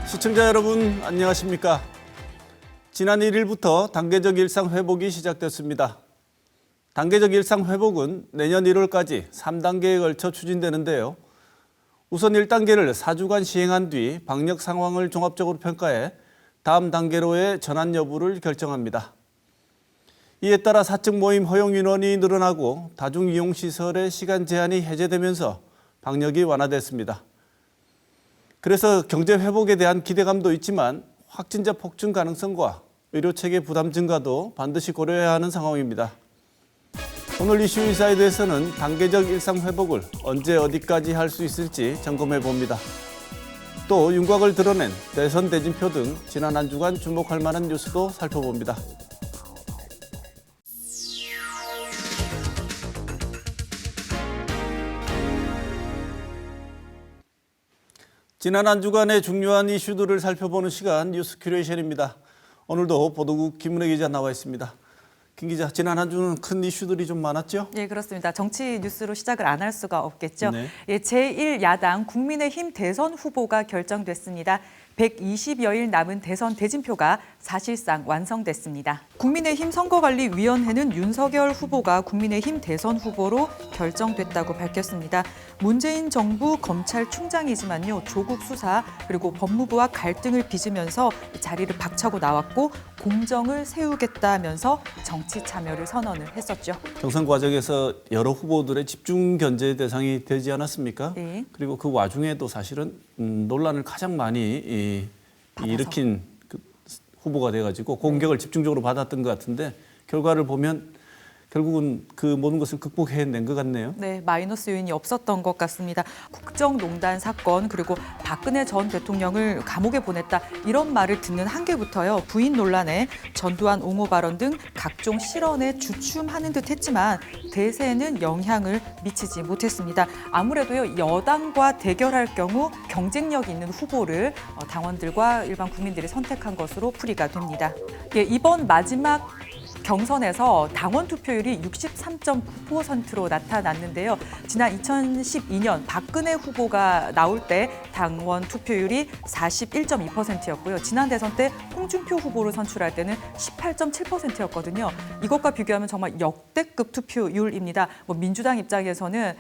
시청자 여러분 안녕하십니까? 지난 1일부터 단계적 일상 회복이 시작됐습니다. 단계적 일상 회복은 내년 1월까지 3단계에 걸쳐 추진되는데요. 우선 1단계를 4주간 시행한 뒤 방역 상황을 종합적으로 평가해 다음 단계로의 전환 여부를 결정합니다. 이에 따라 사적 모임 허용 인원이 늘어나고 다중이용시설의 시간 제한이 해제되면서 방역이 완화됐습니다. 그래서 경제 회복에 대한 기대감도 있지만 확진자 폭증 가능성과 의료체계 부담 증가도 반드시 고려해야 하는 상황입니다. 오늘 이슈 인사이드에서는 단계적 일상 회복을 언제 어디까지 할 수 있을지 점검해 봅니다. 또 윤곽을 드러낸 대선 대진표 등 지난 한 주간 주목할 만한 뉴스도 살펴봅니다. 지난 한 주간의 중요한 이슈들을 살펴보는 시간 뉴스 큐레이션입니다. 오늘도 보도국 김은혜 기자 나와 있습니다. 김 기자, 지난 한 주는 큰 이슈들이 좀 많았죠? 네, 그렇습니다. 정치 뉴스로 시작을 안 할 수가 없겠죠. 네. 예, 제1야당 국민의힘 대선 후보가 결정됐습니다. 120여일 남은 대선 대진표가 사실상 완성됐습니다. 국민의힘 선거관리위원회는 윤석열 후보가 국민의힘 대선 후보로 결정됐다고 밝혔습니다. 문재인 정부 검찰총장이지만요, 조국 수사 그리고 법무부와 갈등을 빚으면서 자리를 박차고 나왔고 공정을 세우겠다면서 정치 참여를 선언을 했었죠. 경선 과정에서 여러 후보들의 집중 견제 대상이 되지 않았습니까? 네. 그리고 그 와중에도 사실은 논란을 가장 많이 일으킨 그 후보가 돼가지고 공격을 집중적으로 받았던 것 같은데 결과를 보면 결국은 그 모든 것을 극복해낸 것 같네요. 네, 마이너스 요인이 없었던 것 같습니다. 국정농단 사건 그리고 박근혜 전 대통령을 감옥에 보냈다 이런 말을 듣는 한계부터요. 부인 논란에 전두환 옹호 발언 등 각종 실언에 주춤하는 듯했지만 대세에는 영향을 미치지 못했습니다. 아무래도요 여당과 대결할 경우 경쟁력 있는 후보를 당원들과 일반 국민들이 선택한 것으로 풀이가 됩니다. 예, 이번 마지막 경선에서 당원 투표율이 63.9%로 나타났는데요. 지난 2012년 박근혜 후보가 나올 때 당원 투표율이 41.2%였고요. 지난 대선 때 홍준표 후보를 선출할 때는 18.7%였거든요. 이것과 비교하면 정말 역대급 투표율입니다. 민주당 입장에서는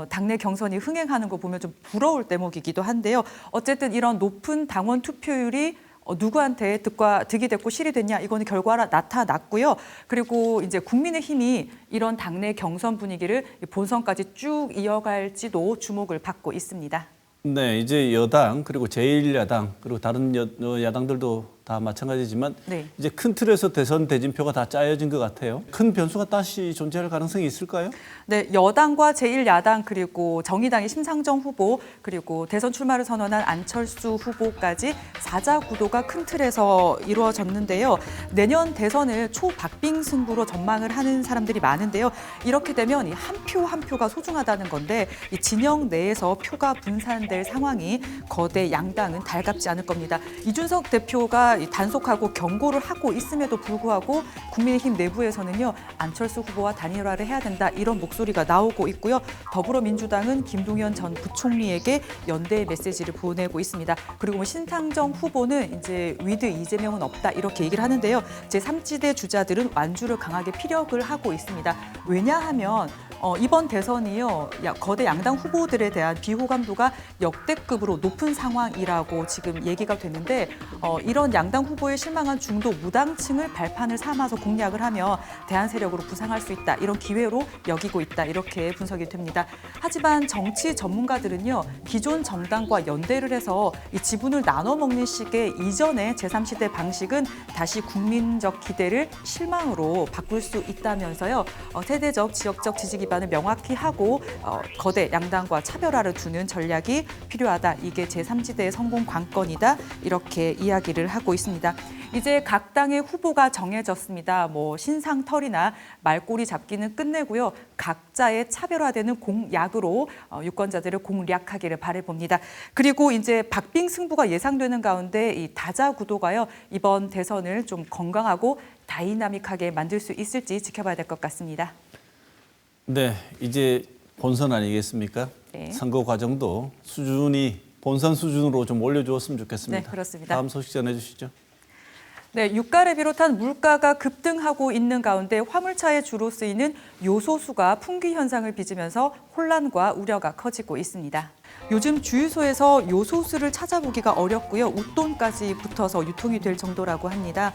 당내 경선이 흥행하는 거 보면 좀 부러울 대목이기도 한데요. 어쨌든 이런 높은 당원 투표율이 누구한테 득이 됐고 실이 됐냐 이거는 결과가 나타났고요. 그리고 이제 국민의힘이 이런 당내 경선 분위기를 본선까지 쭉 이어갈지도 주목을 받고 있습니다. 네, 이제 여당 그리고 제1야당 그리고 다른 야당들도 다 마찬가지지만 네. 이제 큰 틀에서 대선 대진표가 다 짜여진 것 같아요. 큰 변수가 다시 존재할 가능성이 있을까요? 네, 여당과 제1야당 그리고 정의당의 심상정 후보 그리고 대선 출마를 선언한 안철수 후보까지 사자 구도가 큰 틀에서 이루어졌는데요. 내년 대선을 초박빙 승부로 전망을 하는 사람들이 많은데요. 이렇게 되면 이 한 표 한 표가 소중하다는 건데 이 진영 내에서 표가 분산될 상황이 거대 양당은 달갑지 않을 겁니다. 이준석 대표가 단속하고 경고를 하고 있음에도 불구하고 국민의힘 내부에서는요 안철수 후보와 단일화를 해야 된다 이런 목소리가 나오고 있고요. 더불어민주당은 김동연 전 부총리에게 연대 메시지를 보내고 있습니다. 그리고 신상정 후보는 이제 위드 이재명은 없다 이렇게 얘기를 하는데요. 제3지대 주자들은 완주를 강하게 피력을 하고 있습니다. 왜냐하면 이번 대선이요 거대 양당 후보들에 대한 비호감도가 역대급으로 높은 상황이라고 지금 얘기가 되는데 이런 양당 후보에 실망한 중도 무당층을 발판을 삼아서 공략을 하며 대안 세력으로 부상할 수 있다 이런 기회로 여기고 있다 이렇게 분석이 됩니다. 하지만 정치 전문가들은요 기존 정당과 연대를 해서 이 지분을 나눠 먹는 식의 이전의 제3시대 방식은 다시 국민적 기대를 실망으로 바꿀 수 있다면서요 세대적 지역적 지지 기반을 명확히 하고 거대 양당과 차별화를 두는 전략이 필요하다. 이게 제3지대의 성공 관건이다. 이렇게 이야기를 하고 있습니다. 이제 각 당의 후보가 정해졌습니다. 신상털이나 말꼬리 잡기는 끝내고요. 각자의 차별화되는 공약으로 유권자들을 공략하기를 바라봅니다. 그리고 이제 박빙 승부가 예상되는 가운데 이 다자 구도가요. 이번 대선을 좀 건강하고 다이나믹하게 만들 수 있을지 지켜봐야 될 것 같습니다. 네, 이제 본선 아니겠습니까? 네. 선거 과정도 수준이 본선 수준으로 좀 올려주었으면 좋겠습니다. 네, 그렇습니다. 다음 소식 전해주시죠. 네, 유가를 비롯한 물가가 급등하고 있는 가운데 화물차에 주로 쓰이는 요소수가 풍기 현상을 빚으면서 혼란과 우려가 커지고 있습니다. 요즘 주유소에서 요소수를 찾아보기가 어렵고요. 웃돈까지 붙어서 유통이 될 정도라고 합니다.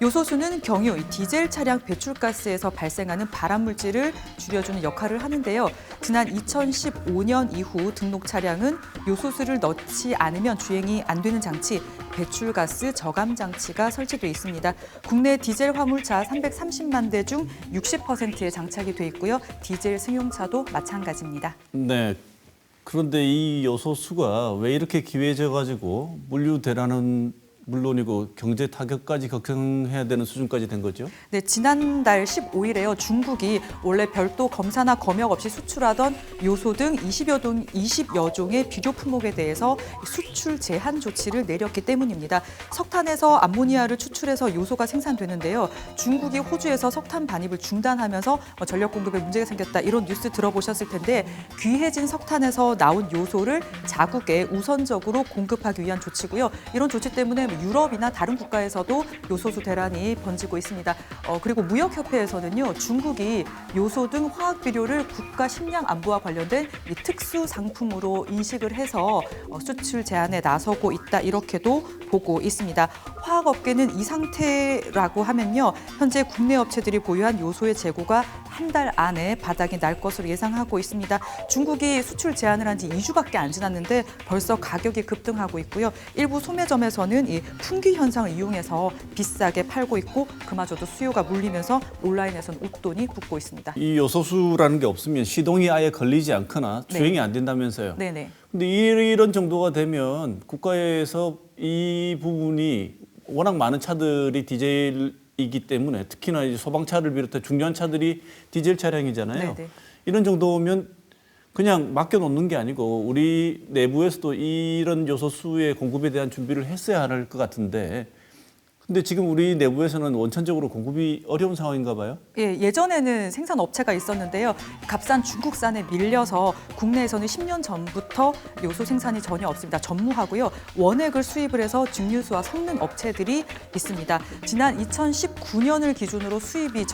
요소수는 경유, 디젤 차량 배출가스에서 발생하는 발암물질을 줄여주는 역할을 하는데요. 지난 2015년 이후 등록 차량은 요소수를 넣지 않으면 주행이 안 되는 장치, 배출가스 저감 장치가 설치돼 있습니다. 국내 디젤 화물차 330만 대 중 60%에 장착이 돼 있고요. 디젤 승용차도 마찬가지입니다. 네. 그런데 이 요소수가 왜 이렇게 기회져 가지고 물류 대란은 물론이고 경제 타격까지 걱정해야 되는 수준까지 된 거죠? 네, 지난달 15일에요. 중국이 원래 별도 검사나 검역 없이 수출하던 요소 등 20여 종의 비료 품목에 대해서 수출 제한 조치를 내렸기 때문입니다. 석탄에서 암모니아를 추출해서 요소가 생산되는데요. 중국이 호주에서 석탄 반입을 중단하면서 전력 공급에 문제가 생겼다 이런 뉴스 들어보셨을 텐데 귀해진 석탄에서 나온 요소를 자국에 우선적으로 공급하기 위한 조치고요. 이런 조치 때문에 유럽이나 다른 국가에서도 요소수 대란이 번지고 있습니다. 그리고 무역협회에서는요, 중국이 요소 등 화학 비료를 국가 식량 안보와 관련된 이 특수 상품으로 인식을 해서 수출 제한에 나서고 있다 이렇게도 보고 있습니다. 화학업계는 이 상태라고 하면요, 현재 국내 업체들이 보유한 요소의 재고가 한 달 안에 바닥이 날 것으로 예상하고 있습니다. 중국이 수출 제한을 한 지 2주밖에 안 지났는데 벌써 가격이 급등하고 있고요. 일부 소매점에서는 이 풍기 현상을 이용해서 비싸게 팔고 있고 그마저도 수요가 물리면서 온라인에서는 웃돈이 붙고 있습니다. 이 요소수라는 게 없으면 시동이 아예 걸리지 않거나 주행이 안 된다면서요. 네네. 근데 이런 정도가 되면 국가에서 이 부분이 워낙 많은 차들이 디젤이기 때문에 특히나 이제 소방차를 비롯해 중요한 차들이 디젤 차량이잖아요. 네네. 이런 정도면 그냥 맡겨놓는 게 아니고 우리 내부에서도 이런 요소수의 공급에 대한 준비를 했어야 할 것 같은데 근데 지금 우리 내부에서는 원천적으로 공급이 어려운 상황인가 봐요? 예, 예전에는 생산 업체가 있었는데요. 값싼 중국산에 밀려서 국내에서는 10년 전부터 요소 생산이 전혀 없습니다. 전무하고요. 원액을 수입을 해서 증류수와 섞는 업체들이 있습니다. 지난 2019년을 기준으로 수입이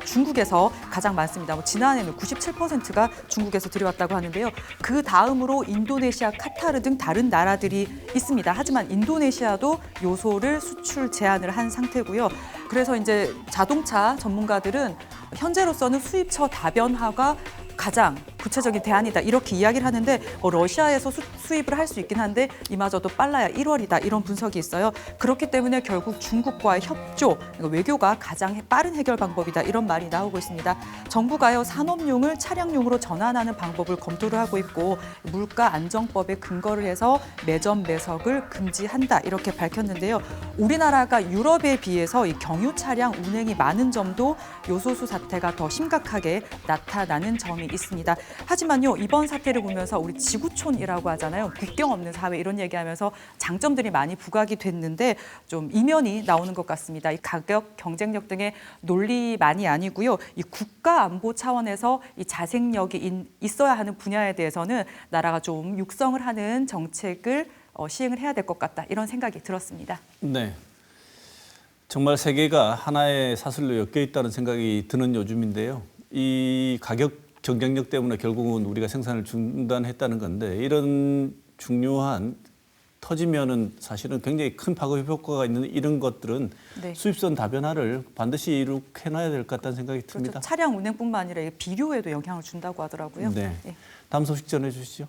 중국에서 가장 많습니다. 지난해는 97%가 중국에서 들여왔다고 하는데요. 그 다음으로 인도네시아, 카타르 등 다른 나라들이 있습니다. 하지만 인도네시아도 요소를 수출 제한을 한 상태고요. 그래서 이제 자동차 전문가들은 현재로서는 수입처 다변화가 가장 구체적인 대안이다 이렇게 이야기를 하는데 러시아에서 수입을 할 수 있긴 한데 이마저도 빨라야 1월이다 이런 분석이 있어요. 그렇기 때문에 결국 중국과의 협조, 외교가 가장 빠른 해결 방법이다 이런 말이 나오고 있습니다. 정부가요 산업용을 차량용으로 전환하는 방법을 검토를 하고 있고 물가 안정법에 근거를 해서 매점 매석을 금지한다 이렇게 밝혔는데요. 우리나라가 유럽에 비해서 이 경유 차량 운행이 많은 점도 요소수 사태가 더 심각하게 나타나는 점이 있습니다. 하지만요 이번 사태를 보면서 우리 지구촌이라고 하잖아요. 국경 없는 사회 이런 얘기하면서 장점들이 많이 부각이 됐는데 좀 이면이 나오는 것 같습니다. 이 가격, 경쟁력 등의 논리만이 아니고요. 이 국가 안보 차원에서 이 자생력이 있어야 하는 분야에 대해서는 나라가 좀 육성을 하는 정책을 시행을 해야 될 것 같다 이런 생각이 들었습니다. 네. 정말 세계가 하나의 사슬로 엮여 있다는 생각이 드는 요즘인데요. 이 가격 경쟁력 때문에 결국은 우리가 생산을 중단했다는 건데 이런 중요한 터지면은 사실은 굉장히 큰 파급 효과가 있는 이런 것들은 네. 수입선 다변화를 반드시 이룩해놔야 될 것 같다는 생각이 듭니다. 그렇죠. 차량 운행뿐만 아니라 비료에도 영향을 준다고 하더라고요. 네. 예. 다음 소식 전해주시죠.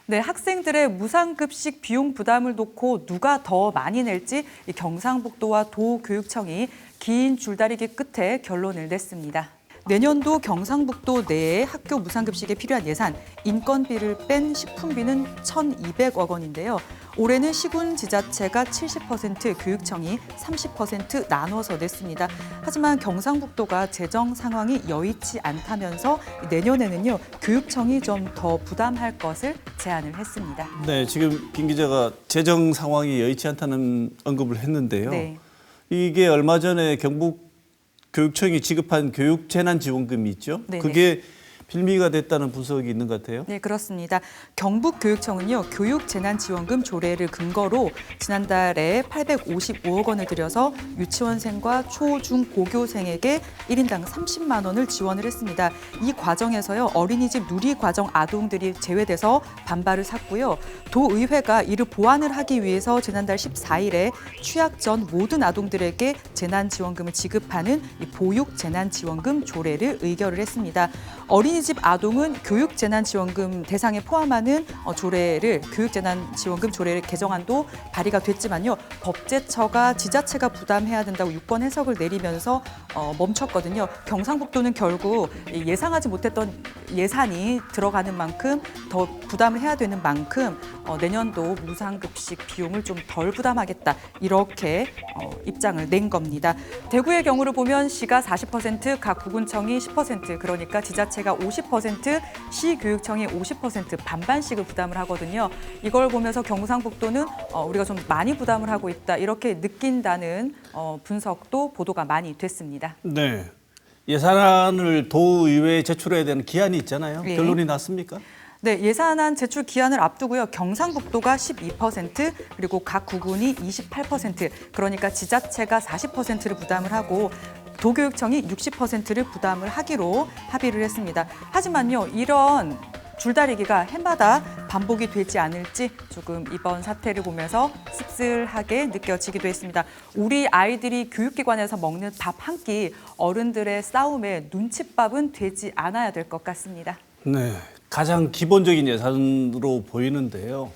네, 학생들의 무상급식 비용 부담을 놓고 누가 더 많이 낼지 이 경상북도와 도교육청이 긴 줄다리기 끝에 결론을 냈습니다. 내년도 경상북도 내에 학교 무상급식에 필요한 예산, 인건비를 뺀 식품비는 1,200억 원인데요. 올해는 시군 지자체가 70%, 교육청이 30% 나눠서 냈습니다. 하지만 경상북도가 재정 상황이 여의치 않다면서 내년에는요, 교육청이 좀 더 부담할 것을 제안을 했습니다. 네, 지금 김 기자가 재정 상황이 여의치 않다는 언급을 했는데요. 네. 이게 얼마 전에 경북 교육청이 지급한 교육재난지원금이 있죠. 네네. 그게 빌미가 됐다는 분석이 있는 것 같아요. 네, 그렇습니다. 경북교육청은요, 교육재난지원금 조례를 근거로 지난달에 855억 원을 들여서 유치원생과 초, 중, 고교생에게 1인당 30만 원을 지원을 했습니다. 이 과정에서요, 어린이집 누리과정 아동들이 제외돼서 반발을 샀고요. 도의회가 이를 보완을 하기 위해서 지난달 14일에 취약 전 모든 아동들에게 재난지원금을 지급하는 이 보육재난지원금 조례를 의결을 했습니다. 어린이집 아동은 교육재난지원금 대상에 포함하는 교육재난지원금 조례를 개정안도 발의가 됐지만요. 법제처가 지자체가 부담해야 된다고 유권 해석을 내리면서 멈췄거든요. 경상북도는 결국 예상하지 못했던 예산이 들어가는 만큼 더 부담을 해야 되는 만큼 내년도 무상급식 비용을 좀 덜 부담하겠다 이렇게 입장을 낸 겁니다. 대구의 경우를 보면 시가 40%, 각 구군청이 10%, 그러니까 지자체가 50%, 시교육청이 50% 반반씩을 부담을 하거든요. 이걸 보면서 경상북도는 우리가 좀 많이 부담을 하고 있다 이렇게 느낀다는 분석도 보도가 많이 됐습니다. 네. 예산안을 도의회에 제출해야 되는 기한이 있잖아요. 예. 결론이 났습니까? 네, 예산안 제출 기한을 앞두고요. 경상북도가 12%, 그리고 각 구군이 28%, 그러니까 지자체가 40%를 부담을 하고 도교육청이 60%를 부담을 하기로 합의를 했습니다. 하지만요, 이런 줄다리기가 해마다 반복이 되지 않을지 조금 이번 사태를 보면서 씁쓸하게 느껴지기도 했습니다. 우리 아이들이 교육기관에서 먹는 밥 한 끼, 어른들의 싸움에 눈칫밥은 되지 않아야 될 것 같습니다. 네. 가장 기본적인 예산으로 보이는데요.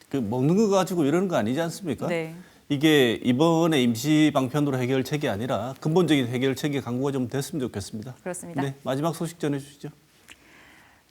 그 먹는 거 가지고 이러는 거 아니지 않습니까? 네. 이게 이번에 임시 방편으로 해결책이 아니라 근본적인 해결책의 강구가 좀 됐으면 좋겠습니다. 그렇습니다. 네, 마지막 소식 전해주시죠.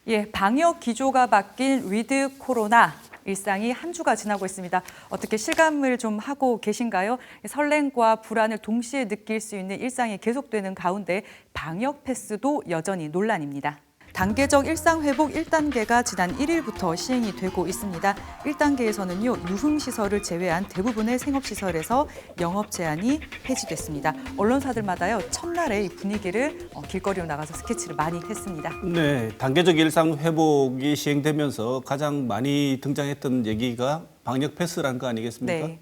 예, 방역 기조가 바뀐 위드 코로나. 일상이 한 주가 지나고 있습니다. 어떻게 실감을 좀 하고 계신가요? 설렘과 불안을 동시에 느낄 수 있는 일상이 계속되는 가운데 방역 패스도 여전히 논란입니다. 단계적 일상회복 1단계가 지난 1일부터 시행이 되고 있습니다. 1단계에서는요, 유흥시설을 제외한 대부분의 생업시설에서 영업 제한이 해지됐습니다. 언론사들마다요, 첫날의 분위기를 길거리로 나가서 스케치를 많이 했습니다. 네, 단계적 일상 회복이 시행되면서 가장 많이 등장했던 얘기가 방역 패스라는 거 아니겠습니까? 네.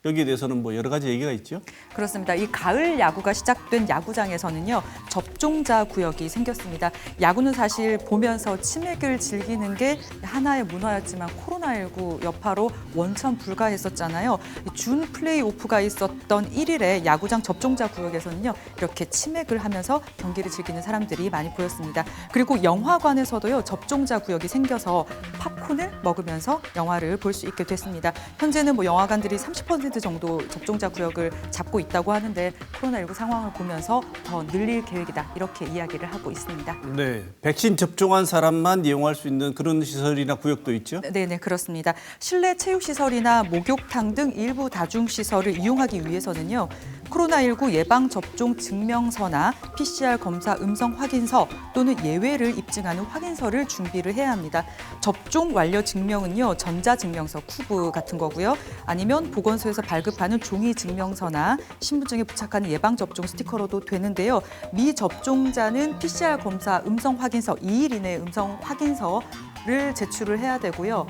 여기에 대해서는 뭐 여러 가지 얘기가 있죠. 그렇습니다. 이 가을 야구가 시작된 야구장에서는요, 접종자 구역이 생겼습니다. 야구는 사실 보면서 치맥을 즐기는 게 하나의 문화였지만 코로나19 여파로 원천 불가했었잖아요. 준 플레이오프가 있었던 1일에 야구장 접종자 구역에서는요, 이렇게 치맥을 하면서 경기를 즐기는 사람들이 많이 보였습니다. 그리고 영화관에서도요, 접종자 구역이 생겨서 팝콘을 먹으면서 영화를 볼 수 있게 됐습니다. 현재는 뭐 영화관들이 30% 정도 접종자 구역을 잡고 있다고 하는데 코로나19 상황을 보면서 더 늘릴 계획이다 이렇게 이야기를 하고 있습니다. 네, 백신 접종한 사람만 이용할 수 있는 그런 시설이나 구역도 있죠. 네, 그렇습니다. 실내 체육시설이나 목욕탕 등 일부 다중시설을 이용하기 위해서는요. 코로나19 예방접종 증명서나 PCR 검사 음성 확인서 또는 예외를 입증하는 확인서를 준비를 해야 합니다. 접종 완료 증명은요, 전자증명서, 쿠브 같은 거고요. 아니면 보건소에서 발급하는 종이 증명서나 신분증에 부착하는 예방접종 스티커로도 되는데요. 미접종자는 PCR 검사 음성 확인서, 2일 이내 음성 확인서를 제출을 해야 되고요.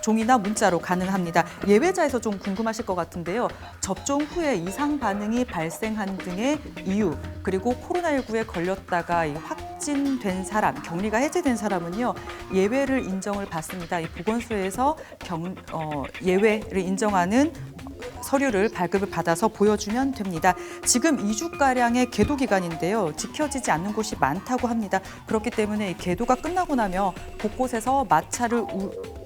종이나 문자로 가능합니다. 예외자에서 좀 궁금하실 것 같은데요. 접종 후에 이상 반응이 발생한 등의 이유, 그리고 코로나19에 걸렸다가 확진된 사람, 격리가 해제된 사람은요, 예외를 인정을 받습니다. 이 보건소에서 예외를 인정하는 서류를 발급을 받아서 보여주면 됩니다. 지금 2주가량의 계도 기간인데요. 지켜지지 않는 곳이 많다고 합니다. 그렇기 때문에 계도가 끝나고 나면 곳곳에서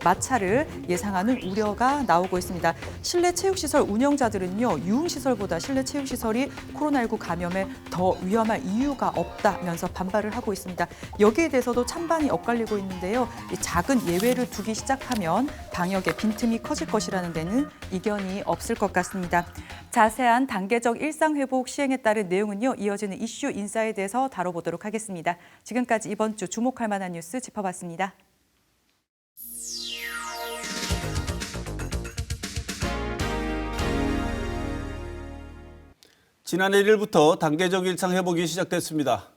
마찰을 예상하는 우려가 나오고 있습니다. 실내 체육시설 운영자들은요, 유흥시설보다 실내 체육시설이 코로나19 감염에 더 위험할 이유가 없다면서 반발을 하고 있습니다. 여기에 대해서도 찬반이 엇갈리고 있는데요. 이 작은 예외를 두기 시작하면 방역의 빈틈이 커질 것이라는 데는 이견이 없을 것 같습니다. 자세한 단계적 일상회복 시행에 따른 내용은요, 이어지는 이슈 인사에 대해서 다뤄보도록 하겠습니다. 지금까지 이번 주 주목할 만한 뉴스 짚어봤습니다. 지난해 1일부터 단계적 일상 회복이 시작됐습니다.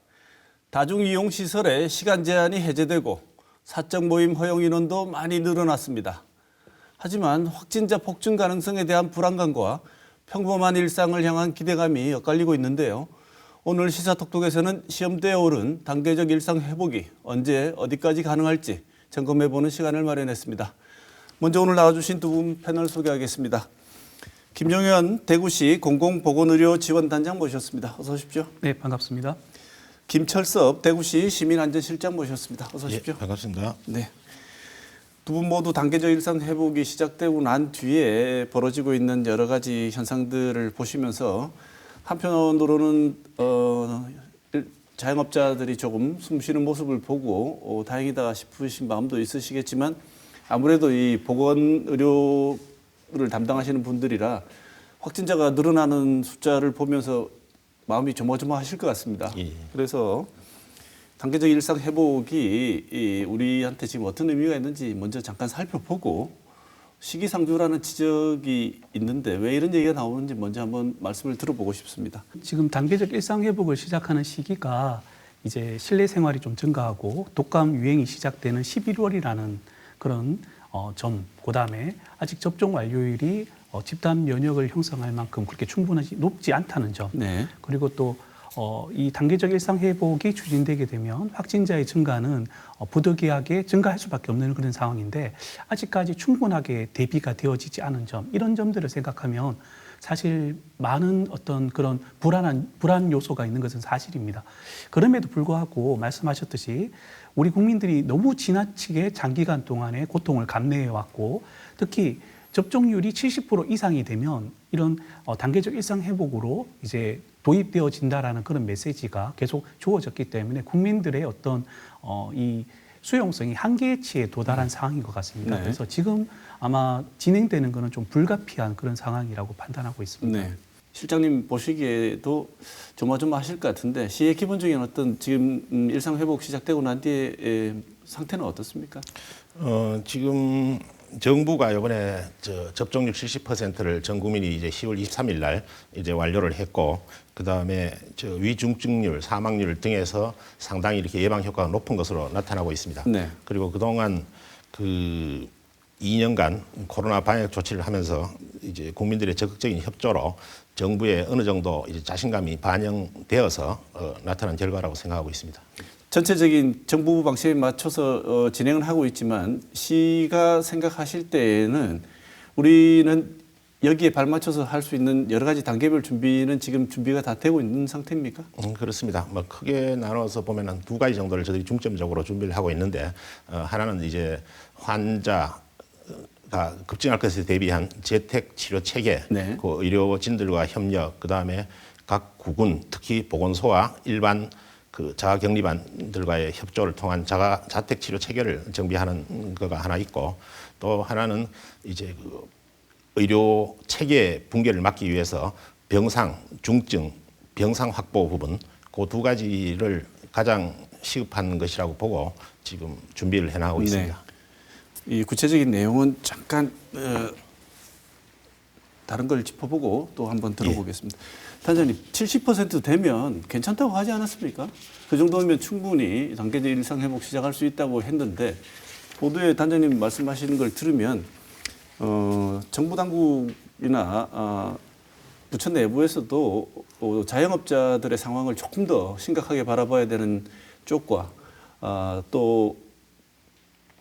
다중이용 시설에 시간 제한이 해제되고 사적 모임 허용 인원도 많이 늘어났습니다. 하지만 확진자 폭증 가능성에 대한 불안감과 평범한 일상을 향한 기대감이 엇갈리고 있는데요. 오늘 시사톡톡에서는 시험대에 오른 단계적 일상 회복이 언제 어디까지 가능할지 점검해보는 시간을 마련했습니다. 먼저 오늘 나와주신 두 분 패널 소개하겠습니다. 김용현 대구시 공공보건의료지원단장 모셨습니다. 어서 오십시오. 네, 반갑습니다. 김철섭 대구시 시민안전실장 모셨습니다. 어서 오십시오. 예, 반갑습니다. 네. 두 분 모두 단계적 일상 회복이 시작되고 난 뒤에 벌어지고 있는 여러 가지 현상들을 보시면서 한편으로는 자영업자들이 조금 숨쉬는 모습을 보고 다행이다 싶으신 마음도 있으시겠지만 아무래도 이 보건의료를 담당하시는 분들이라 확진자가 늘어나는 숫자를 보면서 마음이 조마조마하실 것 같습니다. 예. 그래서 단계적 일상 회복이 우리한테 지금 어떤 의미가 있는지 먼저 잠깐 살펴보고 시기상조라는 지적이 있는데 왜 이런 얘기가 나오는지 먼저 한번 말씀을 들어보고 싶습니다. 지금 단계적 일상 회복을 시작하는 시기가 이제 실내 생활이 좀 증가하고 독감 유행이 시작되는 11월이라는 그런 점, 그다음에 아직 접종 완료율이 집단 면역을 형성할 만큼 그렇게 충분하지 높지 않다는 점. 네. 그리고 또 이 단계적 일상 회복이 추진되게 되면 확진자의 증가는 부득이하게 증가할 수밖에 없는 그런 상황인데 아직까지 충분하게 대비가 되어지지 않은 점, 이런 점들을 생각하면 사실 많은 어떤 그런 불안 요소가 있는 것은 사실입니다. 그럼에도 불구하고 말씀하셨듯이 우리 국민들이 너무 지나치게 장기간 동안에 고통을 감내해 왔고 특히 접종률이 70% 이상이 되면 이런 단계적 일상 회복으로 이제 도입되어진다라는 그런 메시지가 계속 주어졌기 때문에 국민들의 어떤 이 수용성이 한계치에 도달한 상황인 것 같습니다. 네. 그래서 지금 아마 진행되는 것은 좀 불가피한 그런 상황이라고 판단하고 있습니다. 네. 실장님 보시기에도 조마조마하실 것 같은데 시의 기본적인 어떤 지금 일상 회복 시작되고 난 뒤에 상태는 어떻습니까? 지금 정부가 이번에 접종률 70%를 전 국민이 이제 10월 23일 날 이제 완료를 했고, 그 다음에 위중증률, 사망률 등에서 상당히 이렇게 예방 효과가 높은 것으로 나타나고 있습니다. 네. 그리고 그동안 그 2년간 코로나 방역 조치를 하면서 이제 국민들의 적극적인 협조로 정부에 어느 정도 이제 자신감이 반영되어서 나타난 결과라고 생각하고 있습니다. 전체적인 정부 방침에 맞춰서 진행을 하고 있지만 시가 생각하실 때에는 우리는 여기에 발맞춰서 할 수 있는 여러 가지 단계별 준비는 지금 준비가 다 되고 있는 상태입니까? 그렇습니다. 뭐 크게 나눠서 보면은 두 가지 정도를 저희들이 중점적으로 준비를 하고 있는데 하나는 이제 환자가 급증할 것에 대비한 재택 치료 체계, 네. 그 의료진들과 협력, 그 다음에 각 구군 특히 보건소와 일반 그 자가격리반들과의 협조를 통한 자택 치료 체계를 정비하는 거가 하나 있고, 또 하나는 이제 그 의료 체계 붕괴를 막기 위해서 병상, 중증, 병상 확보 부분 그 두 가지를 가장 시급한 것이라고 보고 지금 준비를 해나가고 있습니다. 이 구체적인 내용은 잠깐 다른 걸 짚어보고 또 한번 들어보겠습니다. 단장님, 70% 되면 괜찮다고 하지 않았습니까? 그 정도면 충분히 단계적 일상 회복 시작할 수 있다고 했는데 보도에 단장님 말씀하시는 걸 들으면 정부 당국이나 부처 내부에서도 자영업자들의 상황을 조금 더 심각하게 바라봐야 되는 쪽과 또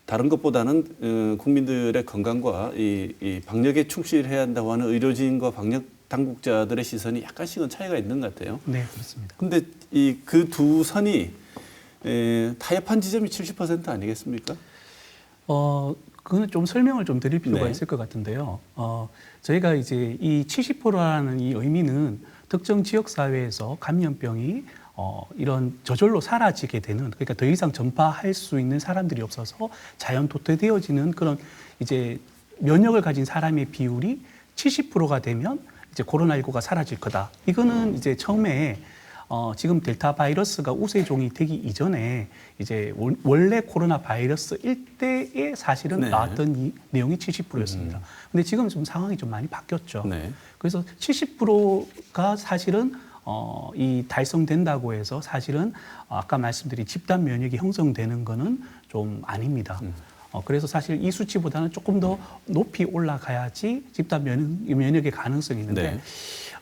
다른 것보다는 국민들의 건강과 이 방역에 충실해야 한다고 하는 의료진과 방역 당국자들의 시선이 약간씩은 차이가 있는 것 같아요. 네, 그렇습니다. 그런데 이 그 두 선이 타협한 지점이 70% 아니겠습니까? 그거는 좀 설명을 좀 드릴 필요가 네. 있을 것 같은데요. 저희가 이제 이 70%라는 이 의미는 특정 지역 사회에서 감염병이 이런 저절로 사라지게 되는, 그러니까 더 이상 전파할 수 있는 사람들이 없어서 자연 도태되어지는 그런 이제 면역을 가진 사람의 비율이 70%가 되면 이제 코로나19가 사라질 거다. 이거는 이제 처음에 지금 델타 바이러스가 우세종이 되기 이전에 이제 원래 코로나 바이러스일 때에 사실은 네. 나왔던 이 내용이 70%였습니다. 근데 지금 좀 상황이 좀 많이 바뀌었죠. 네. 그래서 70%가 사실은 이 달성된다고 해서 사실은 아까 말씀드린 집단 면역이 형성되는 거는 좀 아닙니다. 그래서 사실 이 수치보다는 조금 더 높이 올라가야지 집단 면역의 가능성이 있는데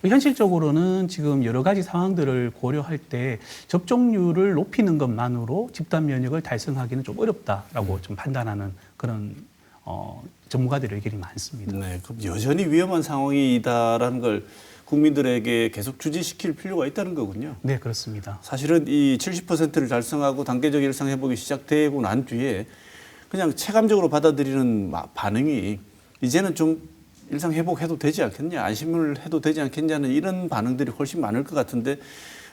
현실적으로는 지금 여러 가지 상황들을 고려할 때 접종률을 높이는 것만으로 집단 면역을 달성하기는 좀 어렵다라고 좀 판단하는 그런 전문가들의 의견이 많습니다. 네, 그럼 여전히 위험한 상황이다라는 걸 국민들에게 계속 주지시킬 필요가 있다는 거군요. 네, 그렇습니다. 사실은 이 70%를 달성하고 단계적 일상 회복이 시작되고 난 뒤에 그냥 체감적으로 받아들이는 반응이 이제는 좀 일상 회복해도 되지 않겠냐, 안심을 해도 되지 않겠냐는 이런 반응들이 훨씬 많을 것 같은데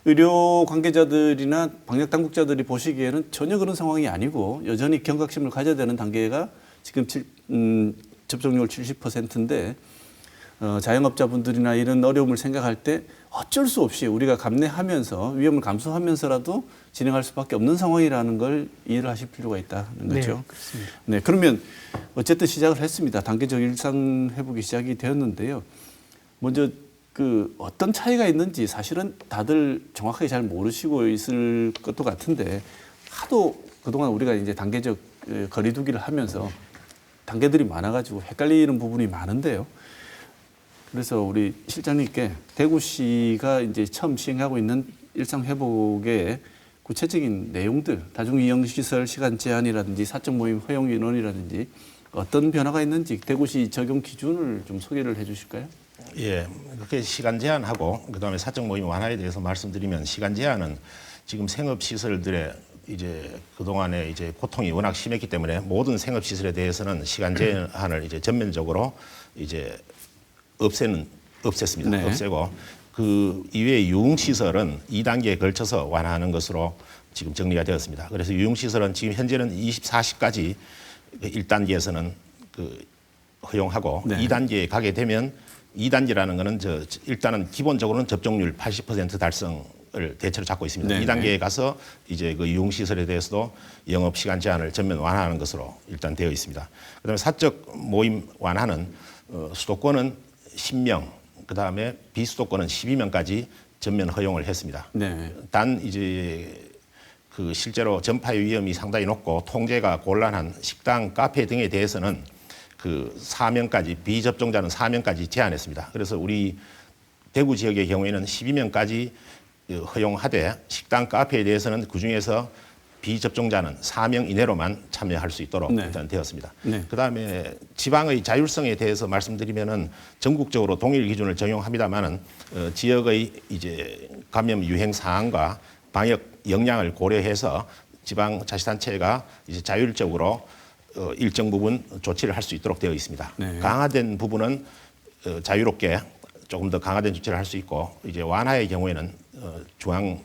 의료 관계자들이나 방역 당국자들이 보시기에는 전혀 그런 상황이 아니고 여전히 경각심을 가져야 되는 단계가 지금 접종률 70%인데 자영업자분들이나 이런 어려움을 생각할 때 어쩔 수 없이 우리가 감내하면서 위험을 감수하면서라도 진행할 수밖에 없는 상황이라는 걸 이해를 하실 필요가 있다는 거죠. 네, 그렇습니다. 네, 그러면 어쨌든 시작을 했습니다. 단계적 일상 회복이 시작이 되었는데요. 먼저 그 어떤 차이가 있는지 사실은 다들 정확하게 잘 모르시고 있을 것도 같은데 하도 그동안 우리가 이제 단계적 거리두기를 하면서 단계들이 많아가지고 헷갈리는 부분이 많은데요. 그래서 우리 실장님께 대구시가 이제 처음 시행하고 있는 일상 회복의 구체적인 내용들, 다중이용시설 시간 제한이라든지 사적 모임 허용 인원이라든지 어떤 변화가 있는지 대구시 적용 기준을 좀 소개를 해주실까요? 예, 그렇게 시간 제한하고 그다음에 사적 모임 완화에 대해서 말씀드리면 시간 제한은 지금 생업 시설들의 이제 그동안에 이제 고통이 워낙 심했기 때문에 모든 생업 시설에 대해서는 시간 제한을 이제 전면적으로 이제 없앴습니다. 네. 없애고 그 이외의 유흥시설은 2단계에 걸쳐서 완화하는 것으로 지금 정리가 되었습니다. 그래서 유흥시설은 지금 현재는 24시까지 1단계에서는 그 허용하고 네. 2단계에 가게 되면 2단계라는 거는 일단은 기본적으로는 접종률 80% 달성을 대체로 잡고 있습니다. 네. 2단계에 가서 이제 그 유흥시설에 대해서도 영업 시간 제한을 전면 완화하는 것으로 일단 되어 있습니다. 그다음에 사적 모임 완화는 수도권은 10명, 그 다음에 비수도권은 12명까지 전면 허용을 했습니다. 네. 단 이제 그 실제로 전파의 위험이 상당히 높고 통제가 곤란한 식당, 카페 등에 대해서는 그 4명까지 비접종자는 4명까지 제한했습니다. 그래서 우리 대구 지역의 경우에는 12명까지 허용하되 식당, 카페에 대해서는 그 중에서 비접종자는 4명 이내로만 참여할 수 있도록 네. 일단 되었습니다. 네. 그다음에 지방의 자율성에 대해서 말씀드리면은 전국적으로 동일 기준을 적용합니다만은 지역의 이제 감염 유행 사항과 방역 역량을 고려해서 지방 자치단체가 이제 자율적으로 일정 부분 조치를 할 수 있도록 되어 있습니다. 네. 강화된 부분은 자유롭게 조금 더 강화된 조치를 할 수 있고 이제 완화의 경우에는 중앙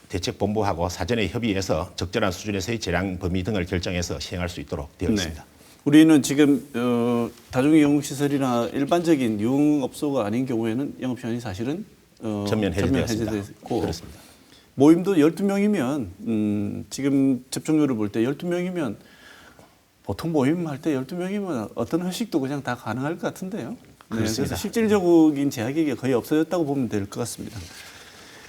대책본부하고 사전에 협의해서 적절한 수준에서의 재량 범위 등을 결정해서 시행할 수 있도록 되어 있습니다. 네. 우리는 지금 다중이용시설이나 일반적인 유흥업소가 아닌 경우에는 영업시간이 사실은 전면 해제되었습니다. 해제됐고 그렇습니다. 모임도 12명이면 지금 접종률을 볼 때 12명이면 보통 모임 할 때 12명이면 어떤 회식도 그냥 다 가능할 것 같은데요. 네, 그렇습니다. 그래서 실질적인 제약이 거의 없어졌다고 보면 될 것 같습니다.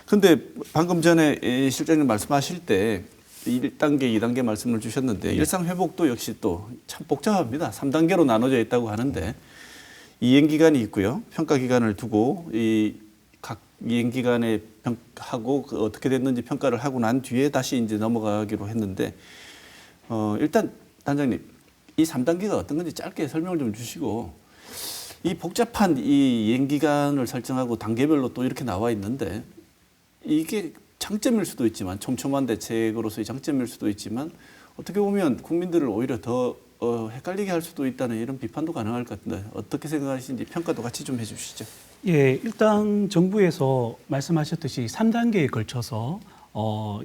근데 방금 전에 실장님 말씀하실 때 1단계, 2단계 말씀을 주셨는데 일상 회복도 역시 또 참 복잡합니다. 3단계로 나눠져 있다고 하는데 이행 기간이 있고요. 평가 기간을 두고 이 각 이행 기간에 하고 어떻게 됐는지 평가를 하고 난 뒤에 다시 이제 넘어가기로 했는데 일단 단장님 이 3단계가 어떤 건지 짧게 설명을 좀 주시고 이 복잡한 이 이행 기간을 설정하고 단계별로 또 이렇게 나와 있는데 이게 장점일 수도 있지만 촘촘한 대책으로서의 장점일 수도 있지만 어떻게 보면 국민들을 오히려 더 헷갈리게 할 수도 있다는 이런 비판도 가능할 것 같은데 어떻게 생각하시는지 평가도 같이 좀 해주시죠. 예, 일단 정부에서 말씀하셨듯이 3단계에 걸쳐서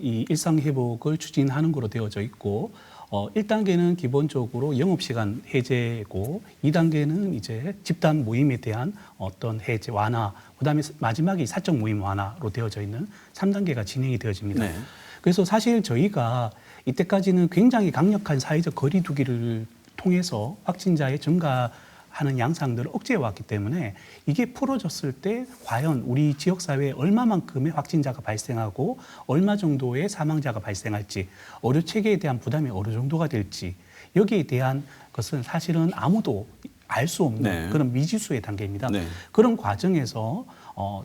이 일상 회복을 추진하는 거로 되어져 있고 1단계는 기본적으로 영업시간 해제고 2단계는 이제 집단 모임에 대한 어떤 해제 완화, 그다음에 마지막이 사적 모임 완화로 되어져 있는 3단계가 진행이 되어집니다. 네. 그래서 사실 저희가 이때까지는 굉장히 강력한 사회적 거리 두기를 통해서 확진자의 증가하는 하는 양상들을 억제해 왔기 때문에 이게 풀어졌을 때 과연 우리 지역사회에 얼마만큼의 확진자가 발생하고 얼마 정도의 사망자가 발생할지, 의료체계에 대한 부담이 어느 정도가 될지, 여기에 대한 것은 사실은 아무도 알 수 없는 네. 그런 미지수의 단계입니다. 네. 그런 과정에서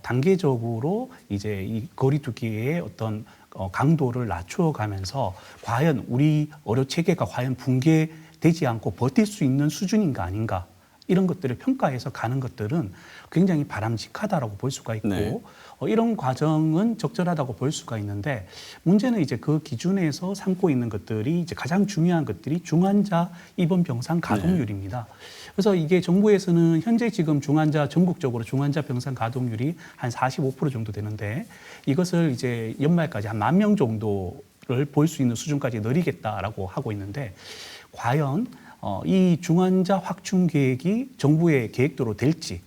단계적으로 이제 이 거리두기의 어떤 강도를 낮추어가면서 과연 우리 의료 체계가 과연 붕괴되지 않고 버틸 수 있는 수준인가 아닌가, 이런 것들을 평가해서 가는 것들은 굉장히 바람직하다라고 볼 수가 있고, 네. 이런 과정은 적절하다고 볼 수가 있는데, 문제는 이제 그 기준에서 삼고 있는 것들이 이제 가장 중요한 것들이 중환자 입원 병상 가동률입니다. 그래서 이게 정부에서는 현재 지금 전국적으로 중환자 병상 가동률이 한 45% 정도 되는데, 이것을 이제 연말까지 한 10,000명 정도를 볼 수 있는 수준까지 늘리겠다라고 하고 있는데, 과연 이 중환자 확충 계획이 정부의 계획대로 될지,